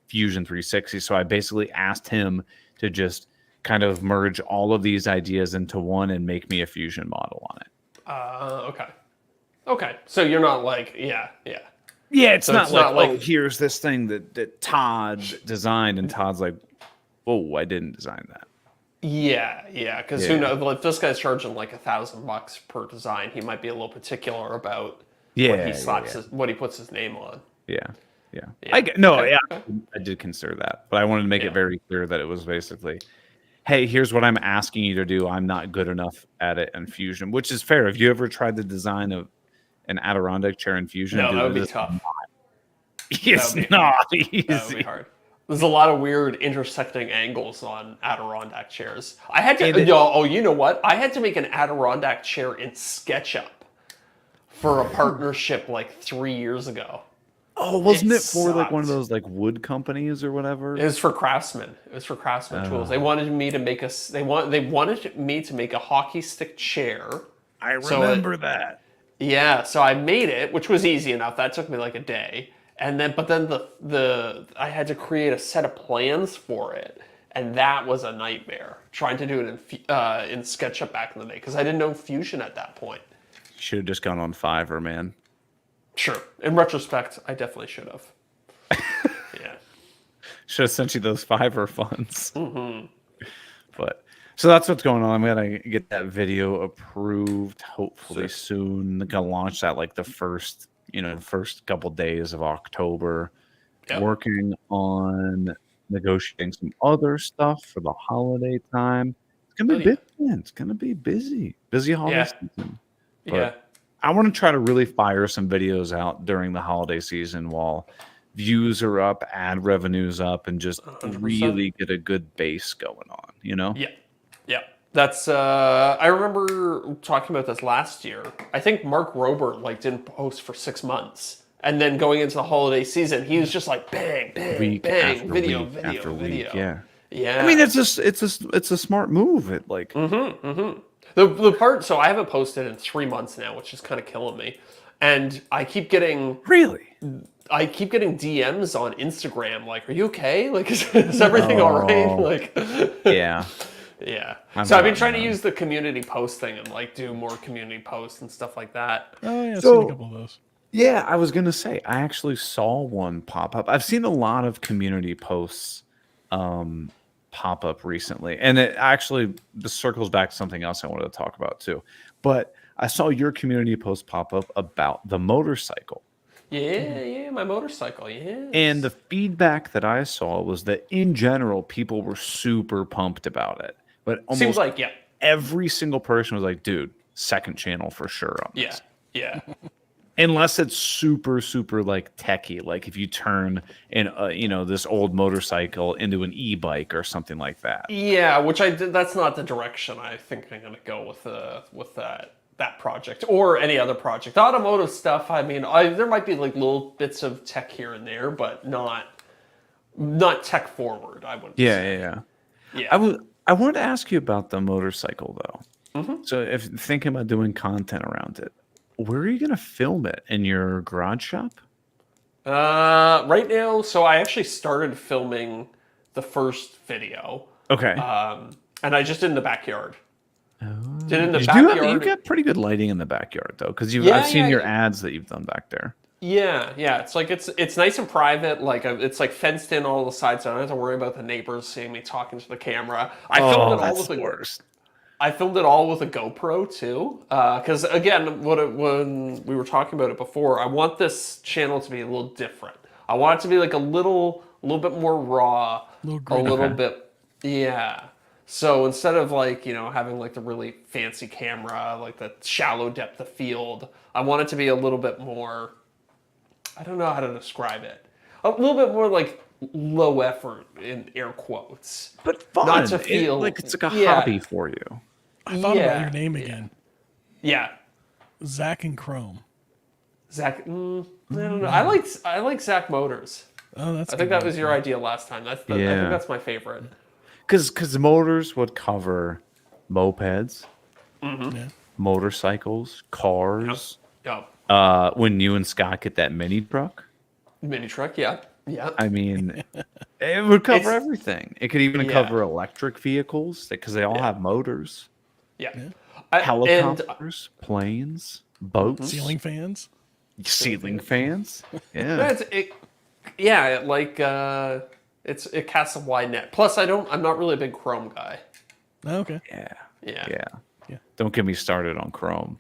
Fusion 360. So I basically asked him to just kind of merge all of these ideas into one and make me a Fusion model on it. Okay. So you're not like, yeah. Yeah, it's So not it's like, not like- oh, here's this thing that Todd designed, and Todd's like, oh, I didn't design that. Yeah. Because who knows? If this guy's charging like $1,000 per design, he might be a little particular about what he slaps what he puts his name on. Yeah. Okay. I did consider that, but I wanted to make it very clear that it was basically, hey, here's what I'm asking you to do. I'm not good enough at it in Fusion, which is fair. Have you ever tried to design an Adirondack chair in Fusion? No, that would be tough. It's not easy. That would be hard. There's a lot of weird intersecting angles on Adirondack chairs. I had to, you know what? I had to make an Adirondack chair in SketchUp for a partnership like 3 years ago. Oh, wasn't it for like sucked. one of those like wood companies or whatever? It was for Craftsman. Tools. They wanted me to make they wanted me to make a hockey stick chair. I remember that. Yeah, so I made it, which was easy enough. That took me like a day. And then I had to create a set of plans for it, and that was a nightmare trying to do it in SketchUp back in the day because I didn't know Fusion at that point. You should have just gone on Fiverr, man. Sure. In retrospect, I definitely should have. Yeah. Should have sent you those Fiverr funds. But so that's what's going on. I'm gonna get that video approved hopefully soon. I'm gonna launch that like the first couple days of October. Yep. Working on negotiating some other stuff for the holiday time. It's gonna be busy, man. It's gonna be busy holiday season. But I want to try to really fire some videos out during the holiday season while views are up, ad revenue's up, and just 100%. really get a good base going on, Yeah. That's I remember talking about this last year. I think Mark Robert didn't post for 6 months. And then going into the holiday season, he was just like bang, week bang, after video. week, yeah. Yeah. I mean, it's a smart move. It like The part, so I haven't posted in 3 months now, which is kind of killing me. And I keep getting DMs on Instagram like, "Are you okay? Like, is everything all right?" Like, yeah. So I've been trying to use the community post thing and do more community posts and stuff like that. Oh yeah, I've seen a couple of those. Yeah, I was gonna say I actually saw one pop up. I've seen a lot of community posts pop up recently, and it actually circles back to something else I wanted to talk about too. But I saw your community post pop up about the motorcycle. Yeah, my motorcycle. Yeah. And the feedback that I saw was that in general, people were super pumped about it. But almost seems like every single person was like, "Dude, second channel for sure on this." Yeah. Unless it's super, super techie, like if you turn this old motorcycle into an e-bike or something like that. Yeah, which I did. That's not the direction I think I'm going to go with that project or any other project. The automotive stuff. I mean, there might be little bits of tech here and there, but not tech forward. I wouldn't. Yeah. I wanted to ask you about the motorcycle though. So if thinking about doing content around it. Where are you going to film it? In your garage shop? Right now, so I actually started filming the first video. Okay. And I just did in the backyard. You've got pretty good lighting in the backyard, though, because I've seen your ads that you've done back there. Yeah, yeah. It's like it's nice and private. Like it's like fenced in all the sides, so I don't have to worry about the neighbors seeing me talking to the camera. Oh, that's the worst. I filmed it all with a GoPro too, because again, when we were talking about it before, I want this channel to be a little different. I want it to be like a little bit more raw, Little a gritty. little Okay. bit, yeah. So instead of like having like the really fancy camera, like the shallow depth of field, I want it to be a little bit more. I don't know how to describe it. A little bit more like low effort in air quotes, But not fun. to feel It's like a yeah, hobby for you. I thought about yeah, your name yeah. again. Yeah, Zach and Chrome. Zach. I don't know. I like Zach Motors. Oh, that's. I think that was your idea last time. I think Yeah. that's my favorite. Because motors would cover mopeds, Yeah. motorcycles, cars. Yep. When you and Scott get that mini truck, Mini truck. Yeah. Yeah. I mean, it would cover It's- everything. It could even Yeah. cover electric vehicles because they all Yeah. have motors, Yeah. Yeah. And helicopters, planes, boats, Ceiling fans. ceiling fans. yeah, Yeah. it casts a wide net. Plus, I'm not really a big Chrome guy. Oh, okay. Yeah. Yeah. Yeah. Yeah. Don't get me started on Chrome.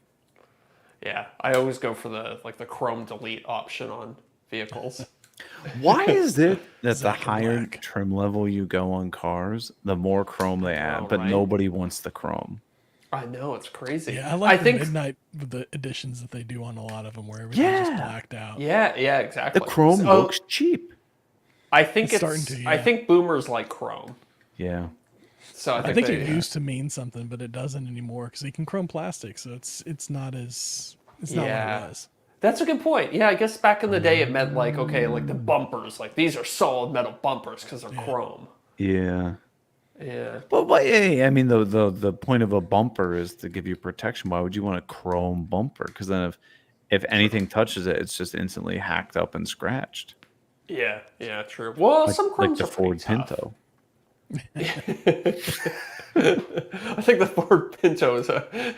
Yeah. I always go for the Chrome delete option on vehicles. Why is it that the Zach and higher Black. trim level you go on cars, the more chrome they add, Oh, but right. nobody wants the chrome? I know, it's crazy. Yeah, I like the think midnight with the additions that they do on a lot of them, where everything's just Yeah. blacked out. Yeah, exactly. The chrome So, looks cheap. I think It's starting to, I yeah. think boomers like Chrome. Yeah. So I I think, think it they, used to mean something, but it doesn't anymore because you can chrome plastic, so it's not not what Yeah. it was. That's a good point. Yeah, I guess back in the day it meant like, okay, like the bumpers, like these are solid metal bumpers because they're chrome. Yeah. Yeah. But hey, I mean, the point of a bumper is to give you protection. Why would you want a chrome bumper? Because then if anything touches it, it's just instantly hacked up and scratched. Yeah, true. Well, some Like chromes the are Ford pretty tough. Pinto. I think the Ford Pinto is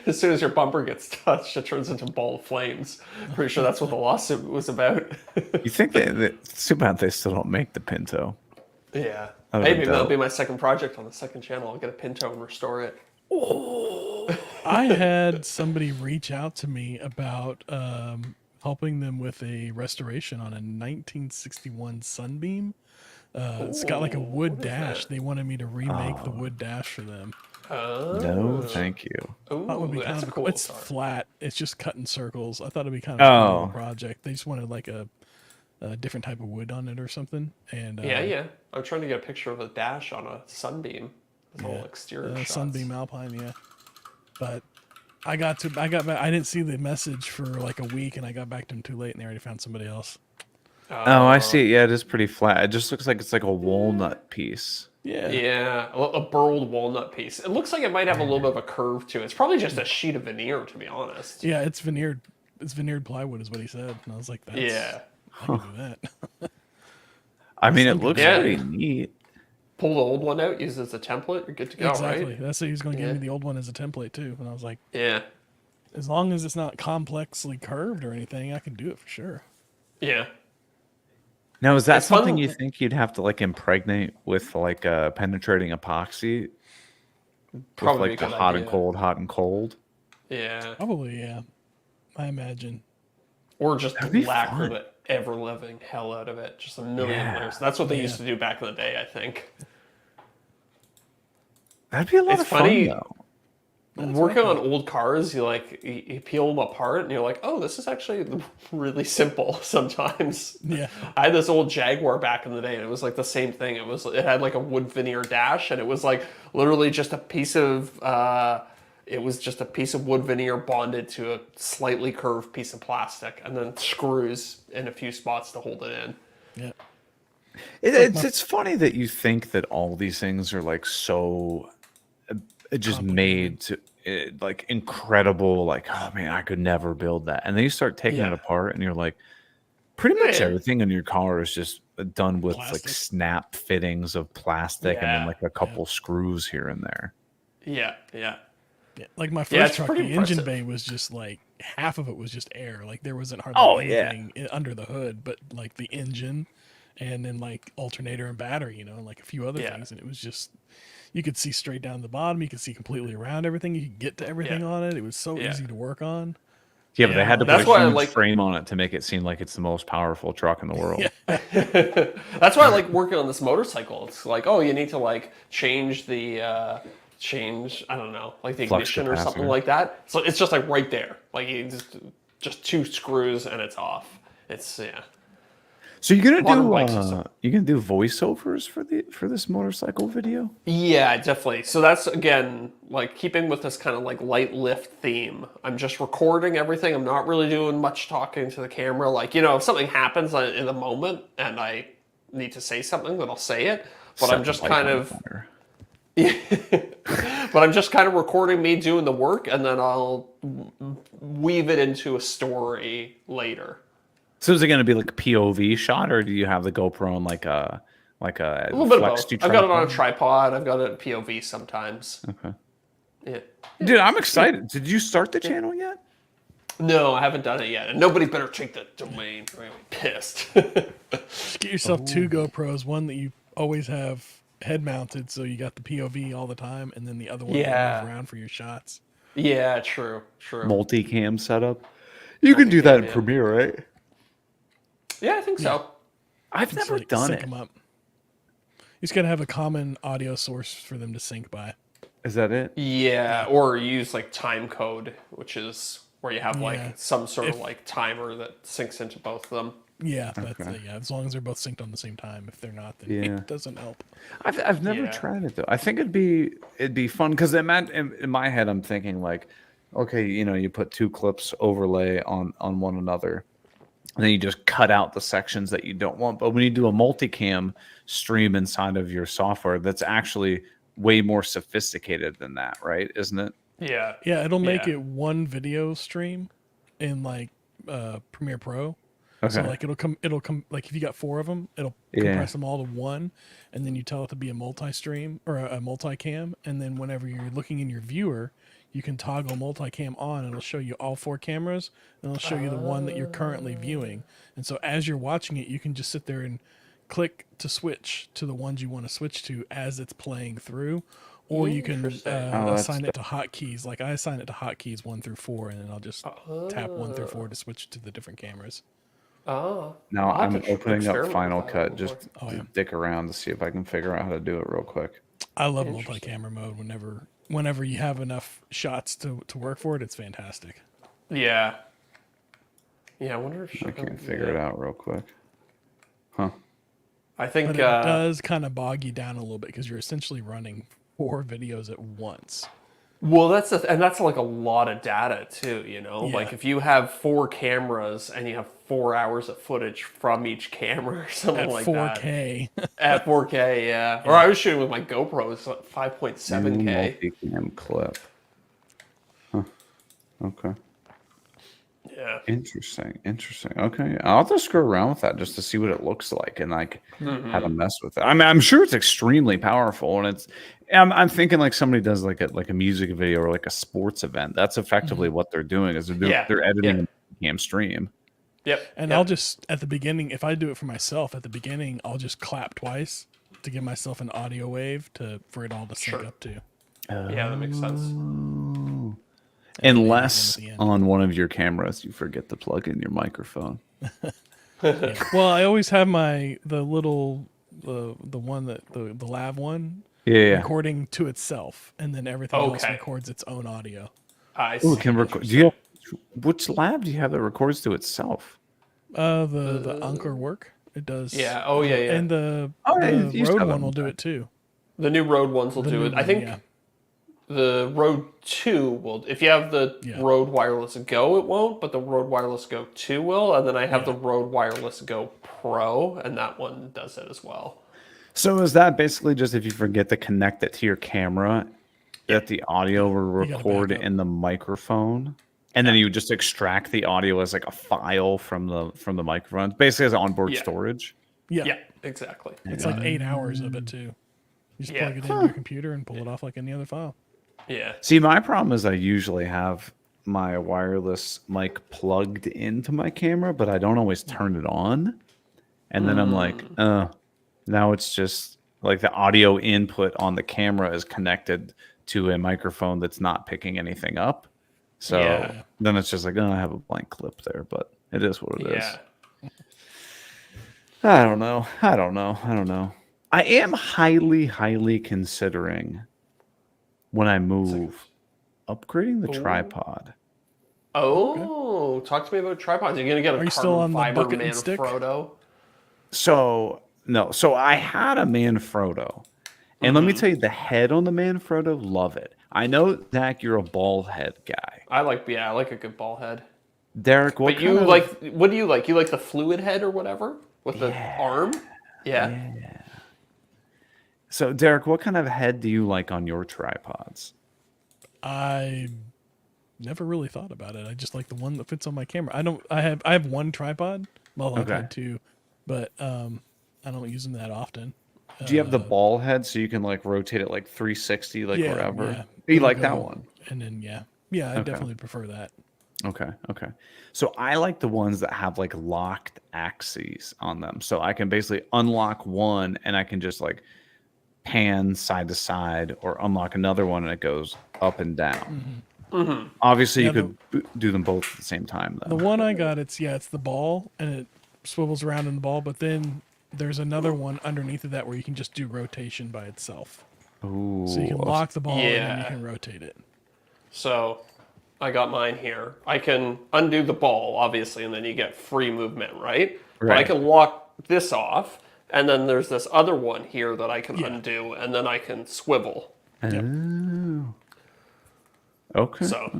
as soon as your bumper gets touched, it turns into a ball of flames. Pretty sure that's what the lawsuit was about. You think it's too bad they still don't make the Pinto. Yeah. That Hey, would be maybe that'll dope. be my second project on the second channel. I'll get a Pinto and restore it. I had somebody reach out to me about helping them with a restoration on a 1961 Sunbeam. It's got like a wood what is dash. that? They wanted me to remake the wood dash for them. No, thank you. That would be kind that's of a cool. It's start. flat. It's just cut in circles. I thought it'd be kind of a cool Oh. little project. They just wanted like a different type of wood on it or something. And Yeah. I'm trying to get a picture of a dash on a Sunbeam. It's all exterior shots. Sunbeam Alpine, yeah. But I got back. I didn't see the message for like a week, and I got back to them too late, and they already found somebody else. Oh, I see it. Yeah, it is pretty flat. It just looks like it's like a walnut piece. Yeah. Yeah, a burled walnut piece. It looks like it might have a little bit of a curve to it. It's probably just a sheet of veneer, to be honest. Yeah, it's veneered. It's veneered plywood, is what he said, and I was like, "That's Yeah. I can do that." I mean, it looks Yeah. pretty neat. Pull the old one out, use it as a template, you're good to go, Exactly. right? That's what he was going to give me Yeah. the old one as a template too, and I was like, Yeah. as long as it's not complexly curved or anything, I can do it for sure. Yeah. Now, is that It's fun- something you think you'd have to like impregnate with like a penetrating epoxy? Probably with a like the good hot idea. and cold, hot and cold. Yeah. Probably, yeah. I imagine. Or just That'd be lacquer fun. the ever living hell out of it. Just a million Yeah. layers. That's what they Yeah. used to do back in the day, I think. That'd be a lot It's of funny- fun though. Working on old cars, you peel them apart and you're like, oh, this is actually really simple sometimes. Yeah. I had this old Jaguar back in the day, and it was like the same thing. It had like a wood veneer dash, and it was like literally just a piece of wood veneer bonded to a slightly curved piece of plastic, and then screws in a few spots to hold it in. Yeah. It's funny that you think that all these things are like so just made to like incredible. Like, oh man, I could never build that. And then you start taking it Yeah. apart, and you're like, pretty much Yeah. everything in your car is just done with like Plastic. snap fittings of plastic, and then Yeah. like a couple screws here and there. Yeah. Yeah. Like my Yeah, first it's truck, pretty the engine impressive. bay was just like half of it was just air. Like there wasn't hardly yeah. anything under the hood, but like the engine, and then like alternator and battery, and like a few other things, and it was just. You could see straight down the bottom. You could see completely around everything. You could get to everything on it. It was so easy to work on. Yeah, but they had to that's put why a huge frame on it to make it seem like it's the most powerful truck in the world. That's why I like working on this motorcycle. It's like, oh, you need to like change the I don't know, like the ignition or something like that. So it's just like right there. Like you just 2 screws and it's off. It's So you're gonna do voiceovers for this motorcycle video? Yeah, definitely. So that's again like keeping with this kind of like light lift theme. I'm just recording everything. I'm not really doing much talking to the camera. Like, you know, if something happens in the moment and I need to say something, then I'll say it. But I'm just kind of but I'm just kind of recording me doing the work, and then I'll weave it into a story later. So is it going to be like a POV shot, or do you have the GoPro on like a little bit of both? I've got it on a tripod. I've got it at POV sometimes. Okay. Yeah. Dude, I'm excited. Did you start the channel yet? No, I haven't done it yet. And nobody better take the domain. I'm gonna be pissed. Just get yourself 2 GoPros. One that you always have head mounted, so you got the POV all the time, and then the other one you move around for your shots. Yeah, true. Multicam setup. You can do that in Premiere, right? Yeah, I think so. I've never done sync it. them up. You just gotta have a common audio source for them to sync by. Is that it? Yeah, or use like time code, which is where you have like some sort of like timer that syncs into both of them. Yeah, that's as long as they're both synced on the same time. If they're not, then it doesn't help. I've never tried it though. I think it'd be fun because in my head I'm thinking like, okay, you know, you put 2 clips overlay on one another, and then you just cut out the sections that you don't want. But when you do a multicam stream inside of your software, that's actually way more sophisticated than that, right? Isn't it? Yeah. Yeah, it'll make it one video stream in like Premiere Pro. Okay. So like it'll come like if you got 4 of them, it'll compress them all to one, and then you tell it to be a multi-stream or a multicam, and then whenever you're looking in your viewer, you can toggle multicam on, and it'll show you all 4 cameras, and it'll show you the one that you're currently viewing. And so as you're watching it, you can just sit there and click to switch to the ones you want to switch to as it's playing through, or you can assign it to hotkeys. Like I assign it to hotkeys 1 through 4, and then I'll just tap 1 through 4 to switch to the different cameras. Oh. Now I'm opening up Final Cut just to dick around to see if I can figure out how to do it real quick. I love multi-camera mode. Whenever you have enough shots to work for it, it's fantastic. Yeah. Yeah, I wonder if I can't figure it out real quick. Huh. I think but it does kind of bog you down a little bit because you're essentially running 4 videos at once. Well, that's like a lot of data too, you know? Yeah. Like if you have 4 cameras and you have 4 hours of footage from each camera or something like 4K. that. At 4K, yeah. Or I was shooting with my GoPro, it's like 5.7K. Multicam clip. Huh. Okay. Yeah. Interesting. Okay. I'll have to screw around with that just to see what it looks like and like how to mess with it. I mean, I'm sure it's extremely powerful, and I'm thinking like somebody does like a music video or like a sports event. That's effectively what they're doing is they're editing a cam stream. Yep. And I'll just at the beginning, if I do it for myself at the beginning, I'll just clap twice to give myself an audio wave for it all to sync up to. Yeah, that makes sense. Unless on one of your cameras you forget to plug in your microphone. Well, I always have the one that the lav one recording to itself, and then everything else records its own audio. I see. Can record. Which lav do you have that records to itself? The Anchor work. It does. Yeah. Oh yeah. And the Rode one will do it too. The new Rode ones will do it. I think. The Rode 2 will, if you have the Rode Wireless Go, it won't, but the Rode Wireless Go 2 will. And then I have the Rode Wireless Go Pro, and that one does it as well. So is that basically just if you forget to connect it to your camera, that the audio will record in the microphone? And then you just extract the audio as like a file from the microphone. Basically as onboard storage. Yeah, exactly. It's like 8 hours of it too. You just plug it into your computer and pull it off like any other file. Yeah. See, my problem is I usually have my wireless mic plugged into my camera, but I don't always turn it on. And then I'm like, now it's just like the audio input on the camera is connected to a microphone that's not picking anything up. So then it's just like, I have a blank clip there, but it is what it is. I don't know. I am highly considering when I move upgrading the tripod. Oh, talk to me about tripods. You're gonna get a carbon fiber Manfrotto. So I had a Manfrotto, and let me tell you, the head on the Manfrotto, love it. I know, Zach, you're a ball head guy. I like a good ball head. Deric, what do you like? You like the fluid head or whatever with the arm? Yeah. So, Deric, what kind of head do you like on your tripods? I never really thought about it. I just like the one that fits on my camera. I have one tripod. Well, I've had two, but I don't use them that often. Do you have the ball head so you can like rotate it like 360, like wherever? Yeah. You like that one? And then I definitely prefer that. Okay. So I like the ones that have like locked axes on them. So I can basically unlock one and I can just like pan side to side, or unlock another one and it goes up and down. Obviously, you could do them both at the same time, though. The one I got, it's the ball and it swivels around in the ball, but then there's another one underneath of that where you can just do rotation by itself. Ooh. So you can lock the ball and then you can rotate it. So I got mine here. I can undo the ball, obviously, and then you get free movement, right? But I can lock this off, and then there's this other one here that I can undo, and then I can swivel. Oh. Okay. So, I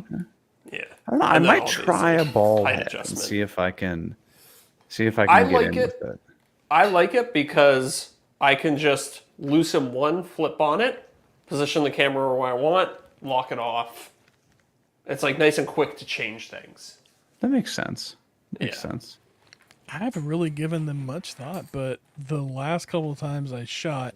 don't know. I might try a ball head and see if I can get in with it. I like it because I can just loosen one, flip on it, position the camera where I want, lock it off. It's like nice and quick to change things. That makes sense. Makes sense. I haven't really given them much thought, but the last couple of times I shot,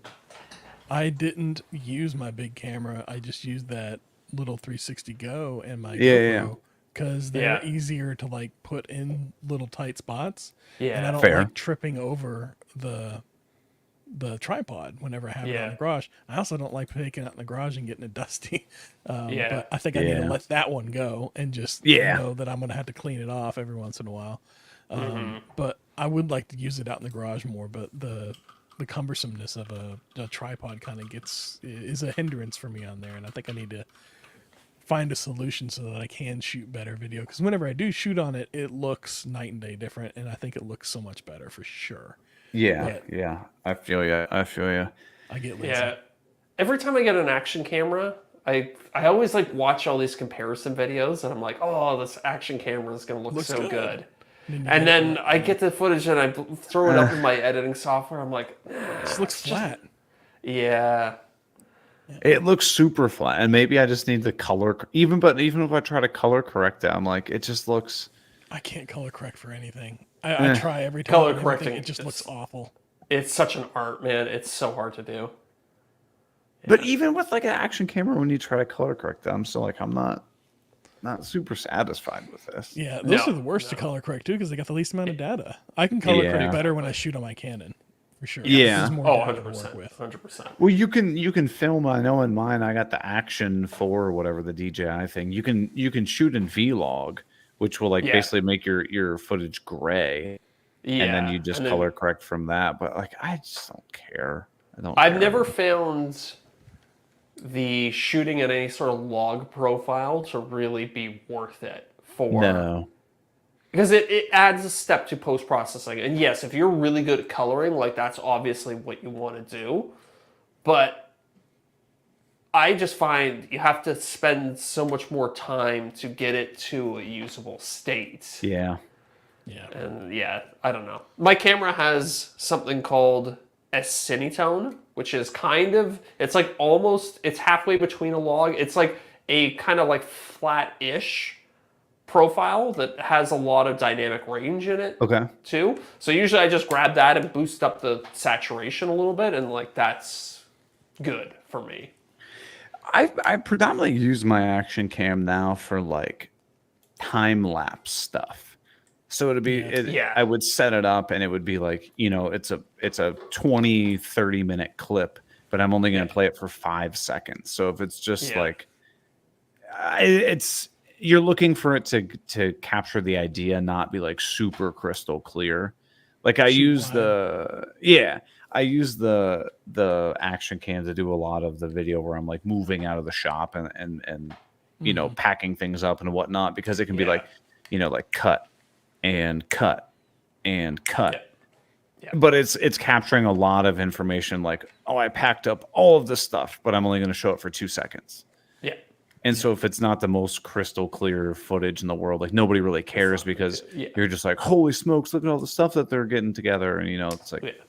I didn't use my big camera. I just used that little 360 Go and my GoPro because they're easier to like put in little tight spots. And I don't like tripping over the tripod whenever I have it in the garage. I also don't like taking it out in the garage and getting it dusty. But I think I need to let that one go and just know that I'm going to have to clean it off every once in a while. But I would like to use it out in the garage more, but the cumbersomeness of a tripod kind of is a hindrance for me on there, and I think I need to find a solution so that I can shoot better video, because whenever I do shoot on it, it looks night and day different, and I think it looks so much better for sure. I feel you. I get lazy. Every time I get an action camera, I always like watch all these comparison videos, and I'm like, oh, this action camera is going to look so good. And then I get the footage and I throw it up in my editing software. I'm like, this looks flat. It looks super flat, and maybe I just need the color. Even if I try to color correct it, I'm like, it just looks. I can't color correct for anything. I try every time. Color correcting, it just looks awful. It's such an art, man. It's so hard to do. But even with like an action camera, when you try to color correct it, I'm still like, I'm not super satisfied with this. Yeah, those are the worst to color correct too, because they got the least amount of data. I can color correct better when I shoot on my Canon, for sure. Yeah. 100%. Well, you can film. I know in mine, I got the Action 4 or whatever, the DJI thing. You can shoot in Vlog, which will like basically make your footage gray, and then you just color correct from that. But like, I just don't care. I've never found the shooting at any sort of log profile to really be worth it because it adds a step to post-processing. And yes, if you're really good at coloring, like that's obviously what you want to do, but I just find you have to spend so much more time to get it to a usable state. And I don't know, my camera has something called a cinetone, which is it's like almost, it's halfway between a log. It's like a kind of like flat-ish profile that has a lot of dynamic range in it too. So usually I just grab that and boost up the saturation a little bit, and like that's good for me. I predominantly use my action cam now for like time lapse stuff. So it'd be, I would set it up and it would be like, it's a 20, 30-minute clip, but I'm only going to play it for 5 seconds. So if it's just like, you're looking for it to capture the idea, not be like super crystal clear. Like I use the action cam to do a lot of the video where I'm like moving out of the shop and packing things up and whatnot, because it can be like, like cut and cut and cut. Yeah. But it's capturing a lot of information, like, oh, I packed up all of this stuff, but I'm only going to show it for 2 seconds. Yeah. And so if it's not the most crystal clear footage in the world, like nobody really cares, because you're just like, holy smokes, look at all the stuff that they're getting together. And, it's like,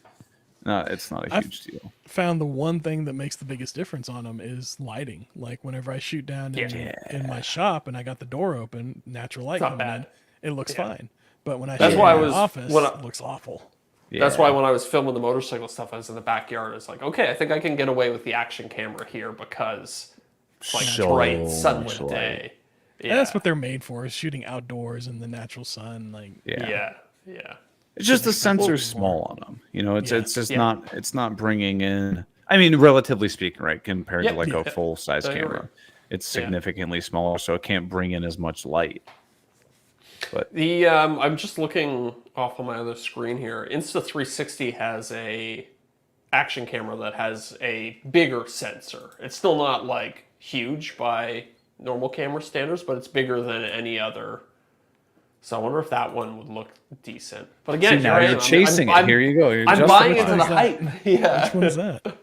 no, it's not a huge deal. Found the one thing that makes the biggest difference on them is lighting. Like whenever I shoot down in my shop and I got the door open, natural light coming in, it looks fine. But when I shoot in my office, it looks awful. Yeah. That's why when I was filming the motorcycle stuff, I was in the backyard. It's like, okay, I think I can get away with the action camera here because it's like bright sunlit day. Yeah. And that's what they're made for, is shooting outdoors in the natural sun. Like yeah. It's just the sensor's small on them. It's just not bringing in. I mean, relatively speaking, right, compared to like a full size camera, right. It's significantly smaller, so it can't bring in as much light. But I'm just looking off on my other screen here. Insta360 has a action camera that has a bigger sensor. It's still not like huge by normal camera standards, but it's bigger than any other. So I wonder if that one would look decent. But again, now you're chasing it. Here you go. I'm buying into the hype. Yeah. Which one's that?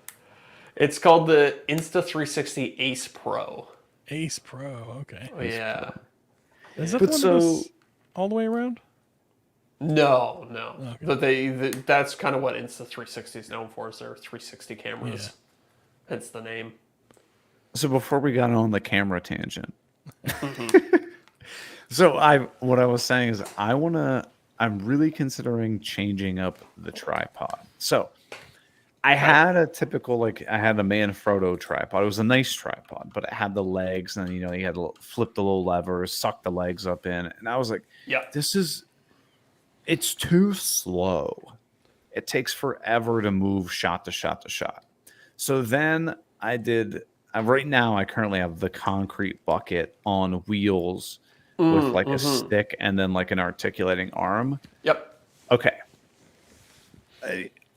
It's called the Insta360 Ace Pro. Ace Pro. Okay. Yeah. Is that one that's all the way around? No. Okay. But that's kind of what Insta360 is known for, is their 360 cameras. Hence the name. So before we got on the camera tangent, so what I was saying is I'm really considering changing up the tripod. So I had a typical, I had a Manfrotto tripod. It was a nice tripod, but it had the legs, and you had to flip the little levers, suck the legs up in, and I was like, it's too slow. It takes forever to move shot to shot to shot. So then right now I currently have the concrete bucket on wheels with a stick and then like an articulating arm. Yep. Okay.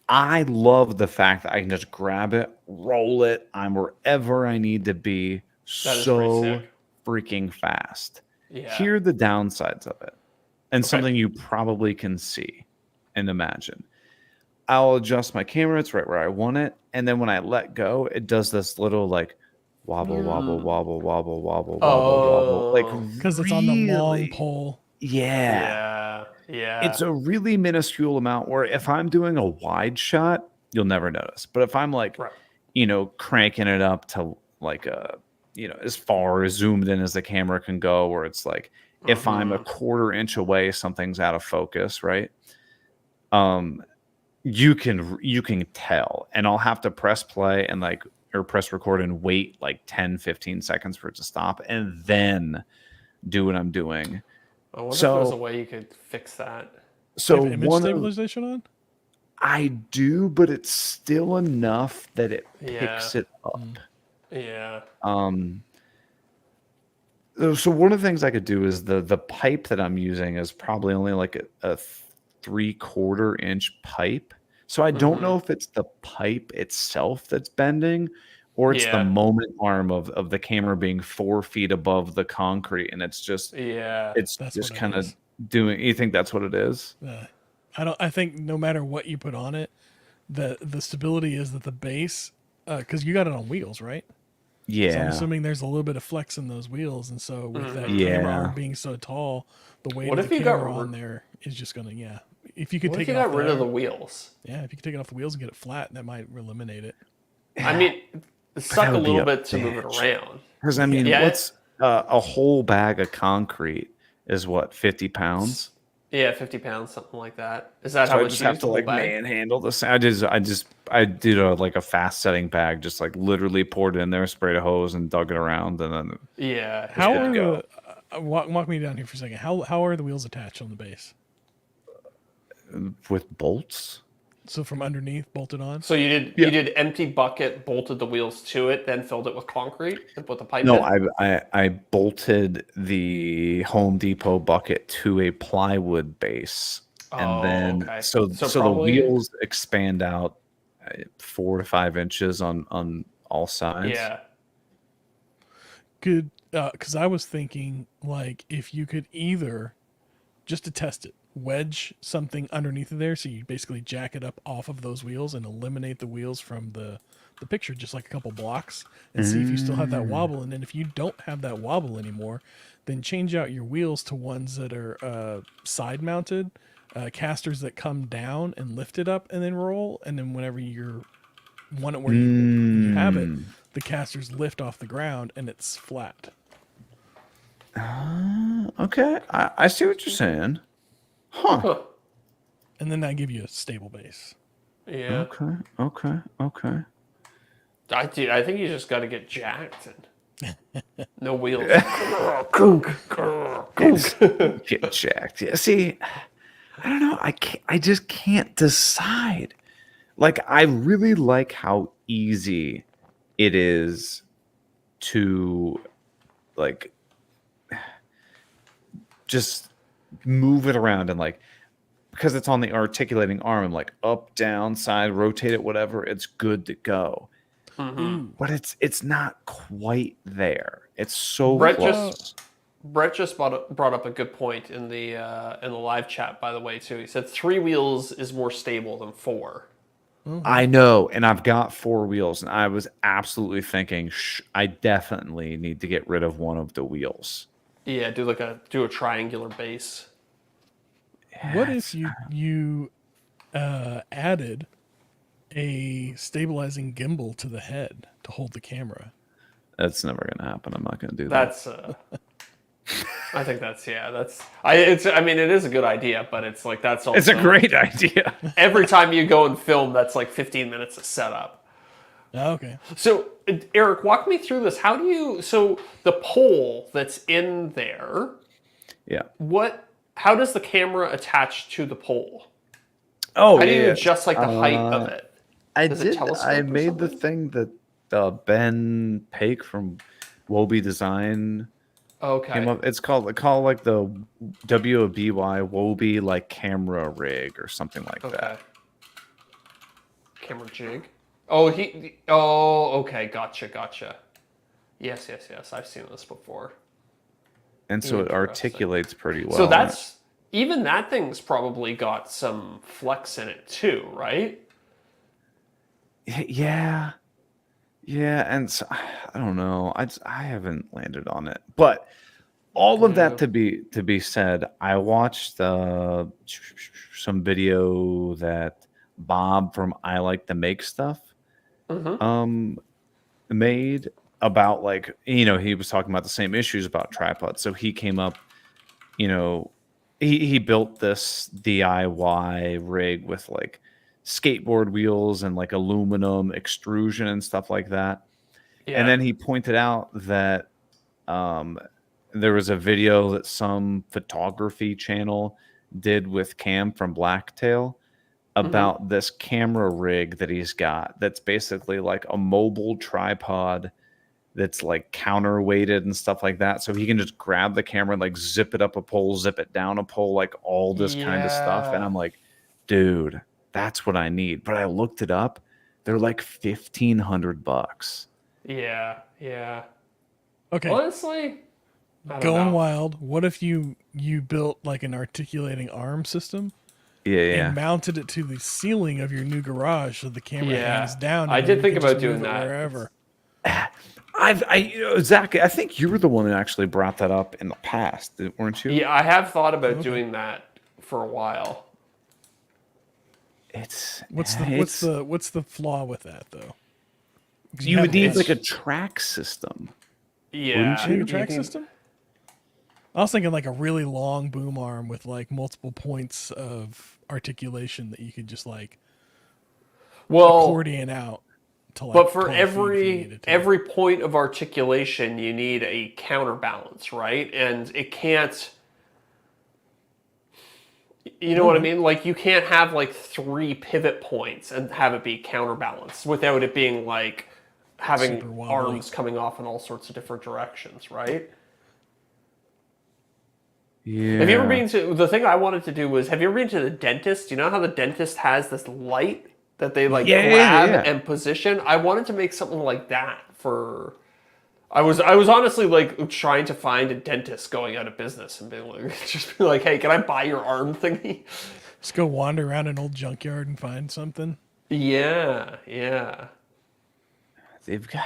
I love the fact that I can just grab it, roll it. I'm wherever I need to be so freaking fast. Yeah. Here are the downsides of it, and something you probably can see and imagine. I'll adjust my camera. It's right where I want it. And then when I let go, it does this little wobble, wobble, wobble, wobble, wobble, wobble. Because it's on the long pole. Yeah. It's a really minuscule amount where if I'm doing a wide shot, you'll never notice. But if I'm cranking it up to as far zoomed in as the camera can go, where it's like, if I'm a quarter inch away, something's out of focus, right? You can tell, and I'll have to press play and or press record and wait 10, 15 seconds for it to stop, and then do what I'm doing. I wonder if there's a way you could fix that. So you have image stabilization on? I do, but it's still enough that it picks it up. Yeah. So one of the things I could do is the pipe that I'm using is probably only a 3/4 inch pipe. So I don't know if it's the pipe itself that's bending, or it's the moment arm of the camera being 4 feet above the concrete, and it's just it's just kind of doing. You think that's what it is? I think no matter what you put on it, the stability is that the base, because you got it on wheels, right? Yeah. So I'm assuming there's a little bit of flex in those wheels, and so with that camera arm being so tall, the weight of the camera on there is just gonna If you could take it off, rid of the wheels. Yeah, if you could take it off the wheels and get it flat, that might eliminate it. I mean, it suck a little bit to move it around. Because I mean, what's a whole bag of concrete is what, 50 pounds? Yeah, 50 pounds, something like that. Is that how I just have to manhandle this? I did a fast setting bag, just literally poured it in there, sprayed a hose, and dug it around, and then walk me down here for a second. How are the wheels attached on the base? With bolts. So from underneath, bolted on. So you did empty bucket, bolted the wheels to it, then filled it with concrete and put the pipe No, in? I bolted the Home Depot bucket to a plywood base, and then okay. so probably, the wheels expand out 4 to 5 inches on all sides. Yeah. Good, because I was thinking like if you could either just to test it, wedge something underneath of there, so you basically jack it up off of those wheels and eliminate the wheels from the picture, just like a couple blocks, and see if you still have that wobble. And then if you don't have that wobble anymore, then change out your wheels to ones that are side mounted, casters that come down and lift it up and then roll. And then whenever you're want it where you have it, the casters lift off the ground and it's flat. Okay, I see what you're saying. Huh. And then that give you a stable base. Yeah. Okay. I think you just got to get jacked and no wheels. Get jacked. Yeah. See, I don't know. I just can't decide. Like, I really like how easy it is to, like, just move it around and, like, because it's on the articulating arm, like up, down, side, rotate it, whatever, it's good to go. But it's not quite there. It's so close. Brett just brought up a good point in the live chat, by the way, too. He said 3 wheels is more stable than 4. I know, and I've got 4 wheels, and I was absolutely thinking I definitely need to get rid of one of the wheels. Yeah, do a triangular base. What if you added a stabilizing gimbal to the head to hold the camera? That's never going to happen. I'm not going to do that. I think I mean, it is a good idea, but it's like that's also It's a great idea. Every time you go and film, that's like 15 minutes of setup. Oh, okay. So, Eric, walk me through this. So the pole that's in there, Yeah. how does the camera attach to the pole? Oh, how do you adjust like the height of it? I made the thing that Ben Paik from Woby Design came up. It's called like the WBY Woby like camera rig or something like that. Camera jig. Okay, gotcha. Yes. I've seen this before. And so it articulates pretty well. So that thing's probably got some flex in it too, right? Yeah, and so, I don't know. I haven't landed on it, but all of that to be said, I watched some video that Bob from I Like to Make Stuff made about, like, he was talking about the same issues about tripods. So he came up, he built this DIY rig with like skateboard wheels and like aluminum extrusion and stuff like that. Yeah. And then he pointed out that there was a video that some photography channel did with Cam from Blacktail about this camera rig that he's got that's basically like a mobile tripod that's like counterweighted and stuff like that. So he can just grab the camera and like zip it up a pole, zip it down a pole, like all this kind of stuff. And I'm like, dude, that's what I need. But I looked it up. They're like $1,500. Yeah. Okay. Honestly, going wild. What if you built like an articulating arm system? Yeah. And mounted it to the ceiling of your new garage so the camera hangs down. I did think about doing that. Wherever. Zach, I think you were the one that actually brought that up in the past, weren't you? Yeah, I have thought about doing that for a while. What's the flaw with that though? You would need like a track system. Yeah, wouldn't you? A track system? I was thinking like a really long boom arm with like multiple points of articulation that you could just like accordion out to like But for 12 feet if you needed to. every point of articulation, you need a counterbalance, right? And it can't. You know what I mean? Like you can't have like 3 pivot points and have it be counterbalanced without it being like having Super wobbly. arms coming off in all sorts of different directions, right? Yeah. Have you ever been to the thing I wanted to do was have you ever been to the dentist? You know how the dentist has this light that they like grab and position? I wanted to make something like that for I was honestly like trying to find a dentist going out of business and being like just be like, "Hey, can I buy your arm thingy?" Just go wander around an old junkyard and find something. Yeah. They've got.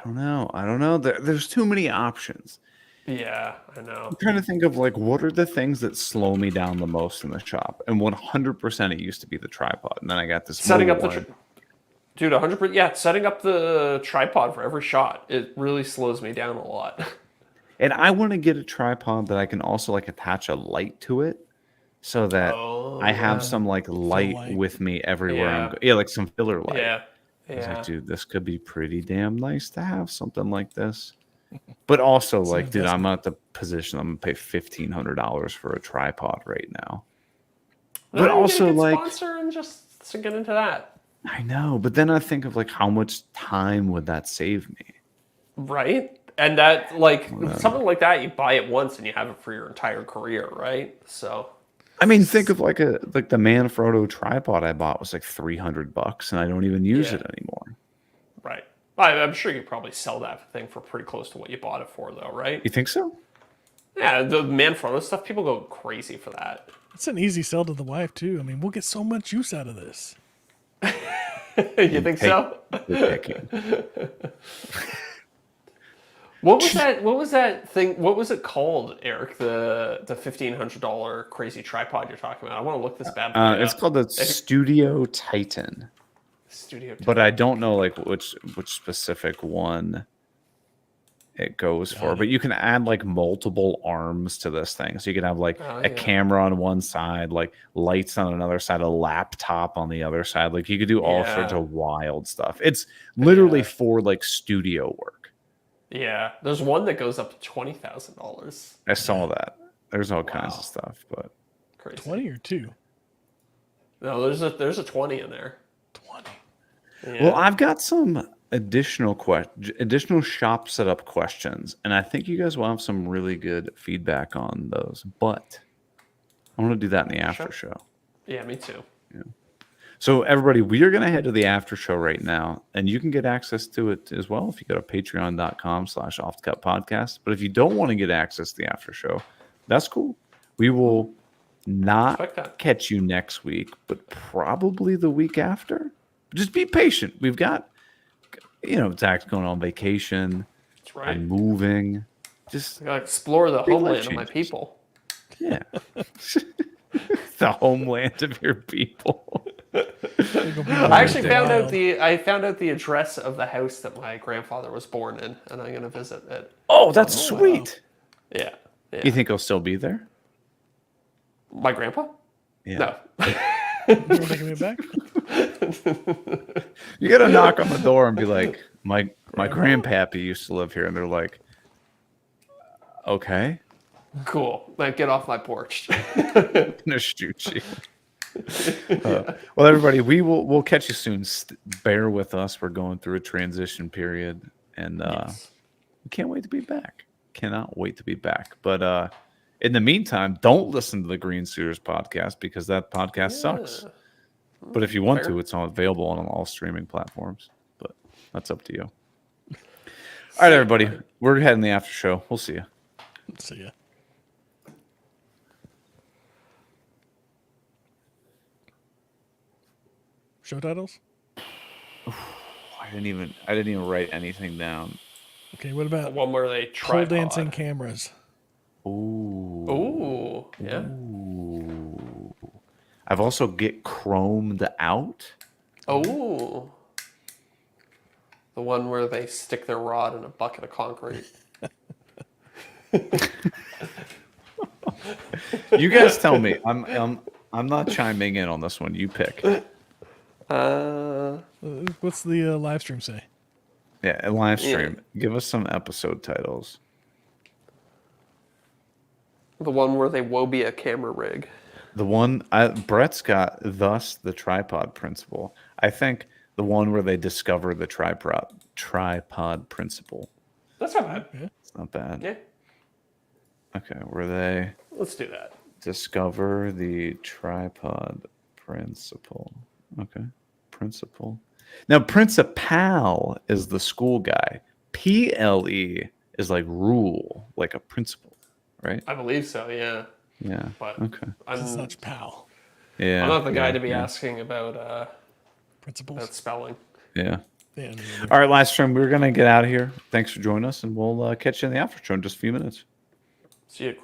I don't know. There's too many options. Yeah, I know. I'm trying to think of like what are the things that slow me down the most in the shop, and 100% it used to be the tripod, and then I got this Setting up mobile the one. dude, 100%. Yeah, setting up the tripod for every shot, it really slows me down a lot. And I want to get a tripod that I can also like attach a light to it, so that I have some like light light. with me everywhere I'm Yeah. going. Yeah, like some filler light. Yeah. I was Yeah. like, dude, this could be pretty damn nice to have something like this. But also, an like, dude, I'm investment. at the position I'm gonna pay $1,500 for a tripod right now. No, But you also, get a good like, sponsor and just to get into that. I know, but then I think of like how much time would that save me? Right? And that like something like that, you buy it once and you have it for your entire career, right? So I mean, think of like the Manfrotto tripod I bought was like $300, and I don't even use it anymore. right. I'm sure you probably sell that thing for pretty close to what you bought it for, though, right? You think so? Yeah, the Manfrotto stuff, people go crazy for that. It's an easy sell to the wife too. I mean, we'll get so much use out of this. You think so? You're picking. What was that thing? What was it called, Eric? The $1,500 crazy tripod you're talking about. I want to look this bad boy up. It's called the Studio Titan, Studio. but I don't know like which specific one it goes for. But you can add like multiple arms to this thing, so you can have like a camera on one side, like lights on another side, a laptop on the other side. Like you could do all sorts of wild stuff. It's literally for like studio work. Yeah, there's one that goes up to $20,000. I saw that. There's all kinds of stuff, but Crazy. 20 or 2? No, there's a 20 in there. 20. Yeah. well, I've got some additional shop setup questions, and I think you guys will have some really good feedback on those. But I want to do that in the after show. Yeah, me too. So everybody, we are going to head to the after show right now, and you can get access to it as well if you go to patreon.com/offthecutpodcast. But if you don't want to get access to the after show, that's cool. We will not catch you next week, but probably the week after. Just be patient. We've got, Zach's going on vacation. That's right. I'm moving. Just I gotta explore the big life homeland of my changes. people. Yeah. The homeland of your people. I actually found out the address of the house that my grandfather was born in, and I'm gonna visit it. Oh, that's sweet. Yeah. You think he'll still be there? My grandpa? Yeah. No. You want to take me back? You got to knock on the door and be like, my grandpappy used to live here. And they're like, okay. Cool. Like, get off my porch. I'm gonna shoot you. Well, everybody, we'll catch you soon. Bear with us. We're going through a transition period, and we can't wait to be back. Cannot wait to be back. But in the meantime, don't listen to the Green Suiters podcast because that podcast sucks. But if you want to, it's available on all streaming platforms. But that's up to you. All right, everybody, we're heading the after show. We'll see you. See ya. Show titles? I didn't even write anything down. Okay, what about One where they pole tripod. dancing cameras? Ooh. Yeah. Ooh. I've also get chromed out. Oh. The one where they stick their rod in a bucket of concrete. You guys tell me. I'm not chiming in on this one. You pick. This what's the live stream say? Yeah, a live stream. Give us some episode titles. The one where they woe be a camera rig. The one Brett's got, thus the tripod principle. I think the one where they discover the tripod principle. That's not bad. Yeah. It's not bad. Yeah. Okay, where they Let's do that. discover the tripod principle. Okay, principle. Now, principal is the school guy. PLE is like rule, like a principle, right? I believe so, yeah. Yeah. But Okay. I'm Such pal. Yeah. not the guy to be yeah. asking about Principles. spelling. Yeah. Yeah, All right, live stream. We're gonna get out of here. Thanks for joining us, and we'll catch you in the after show in just a few minutes. See you, crew.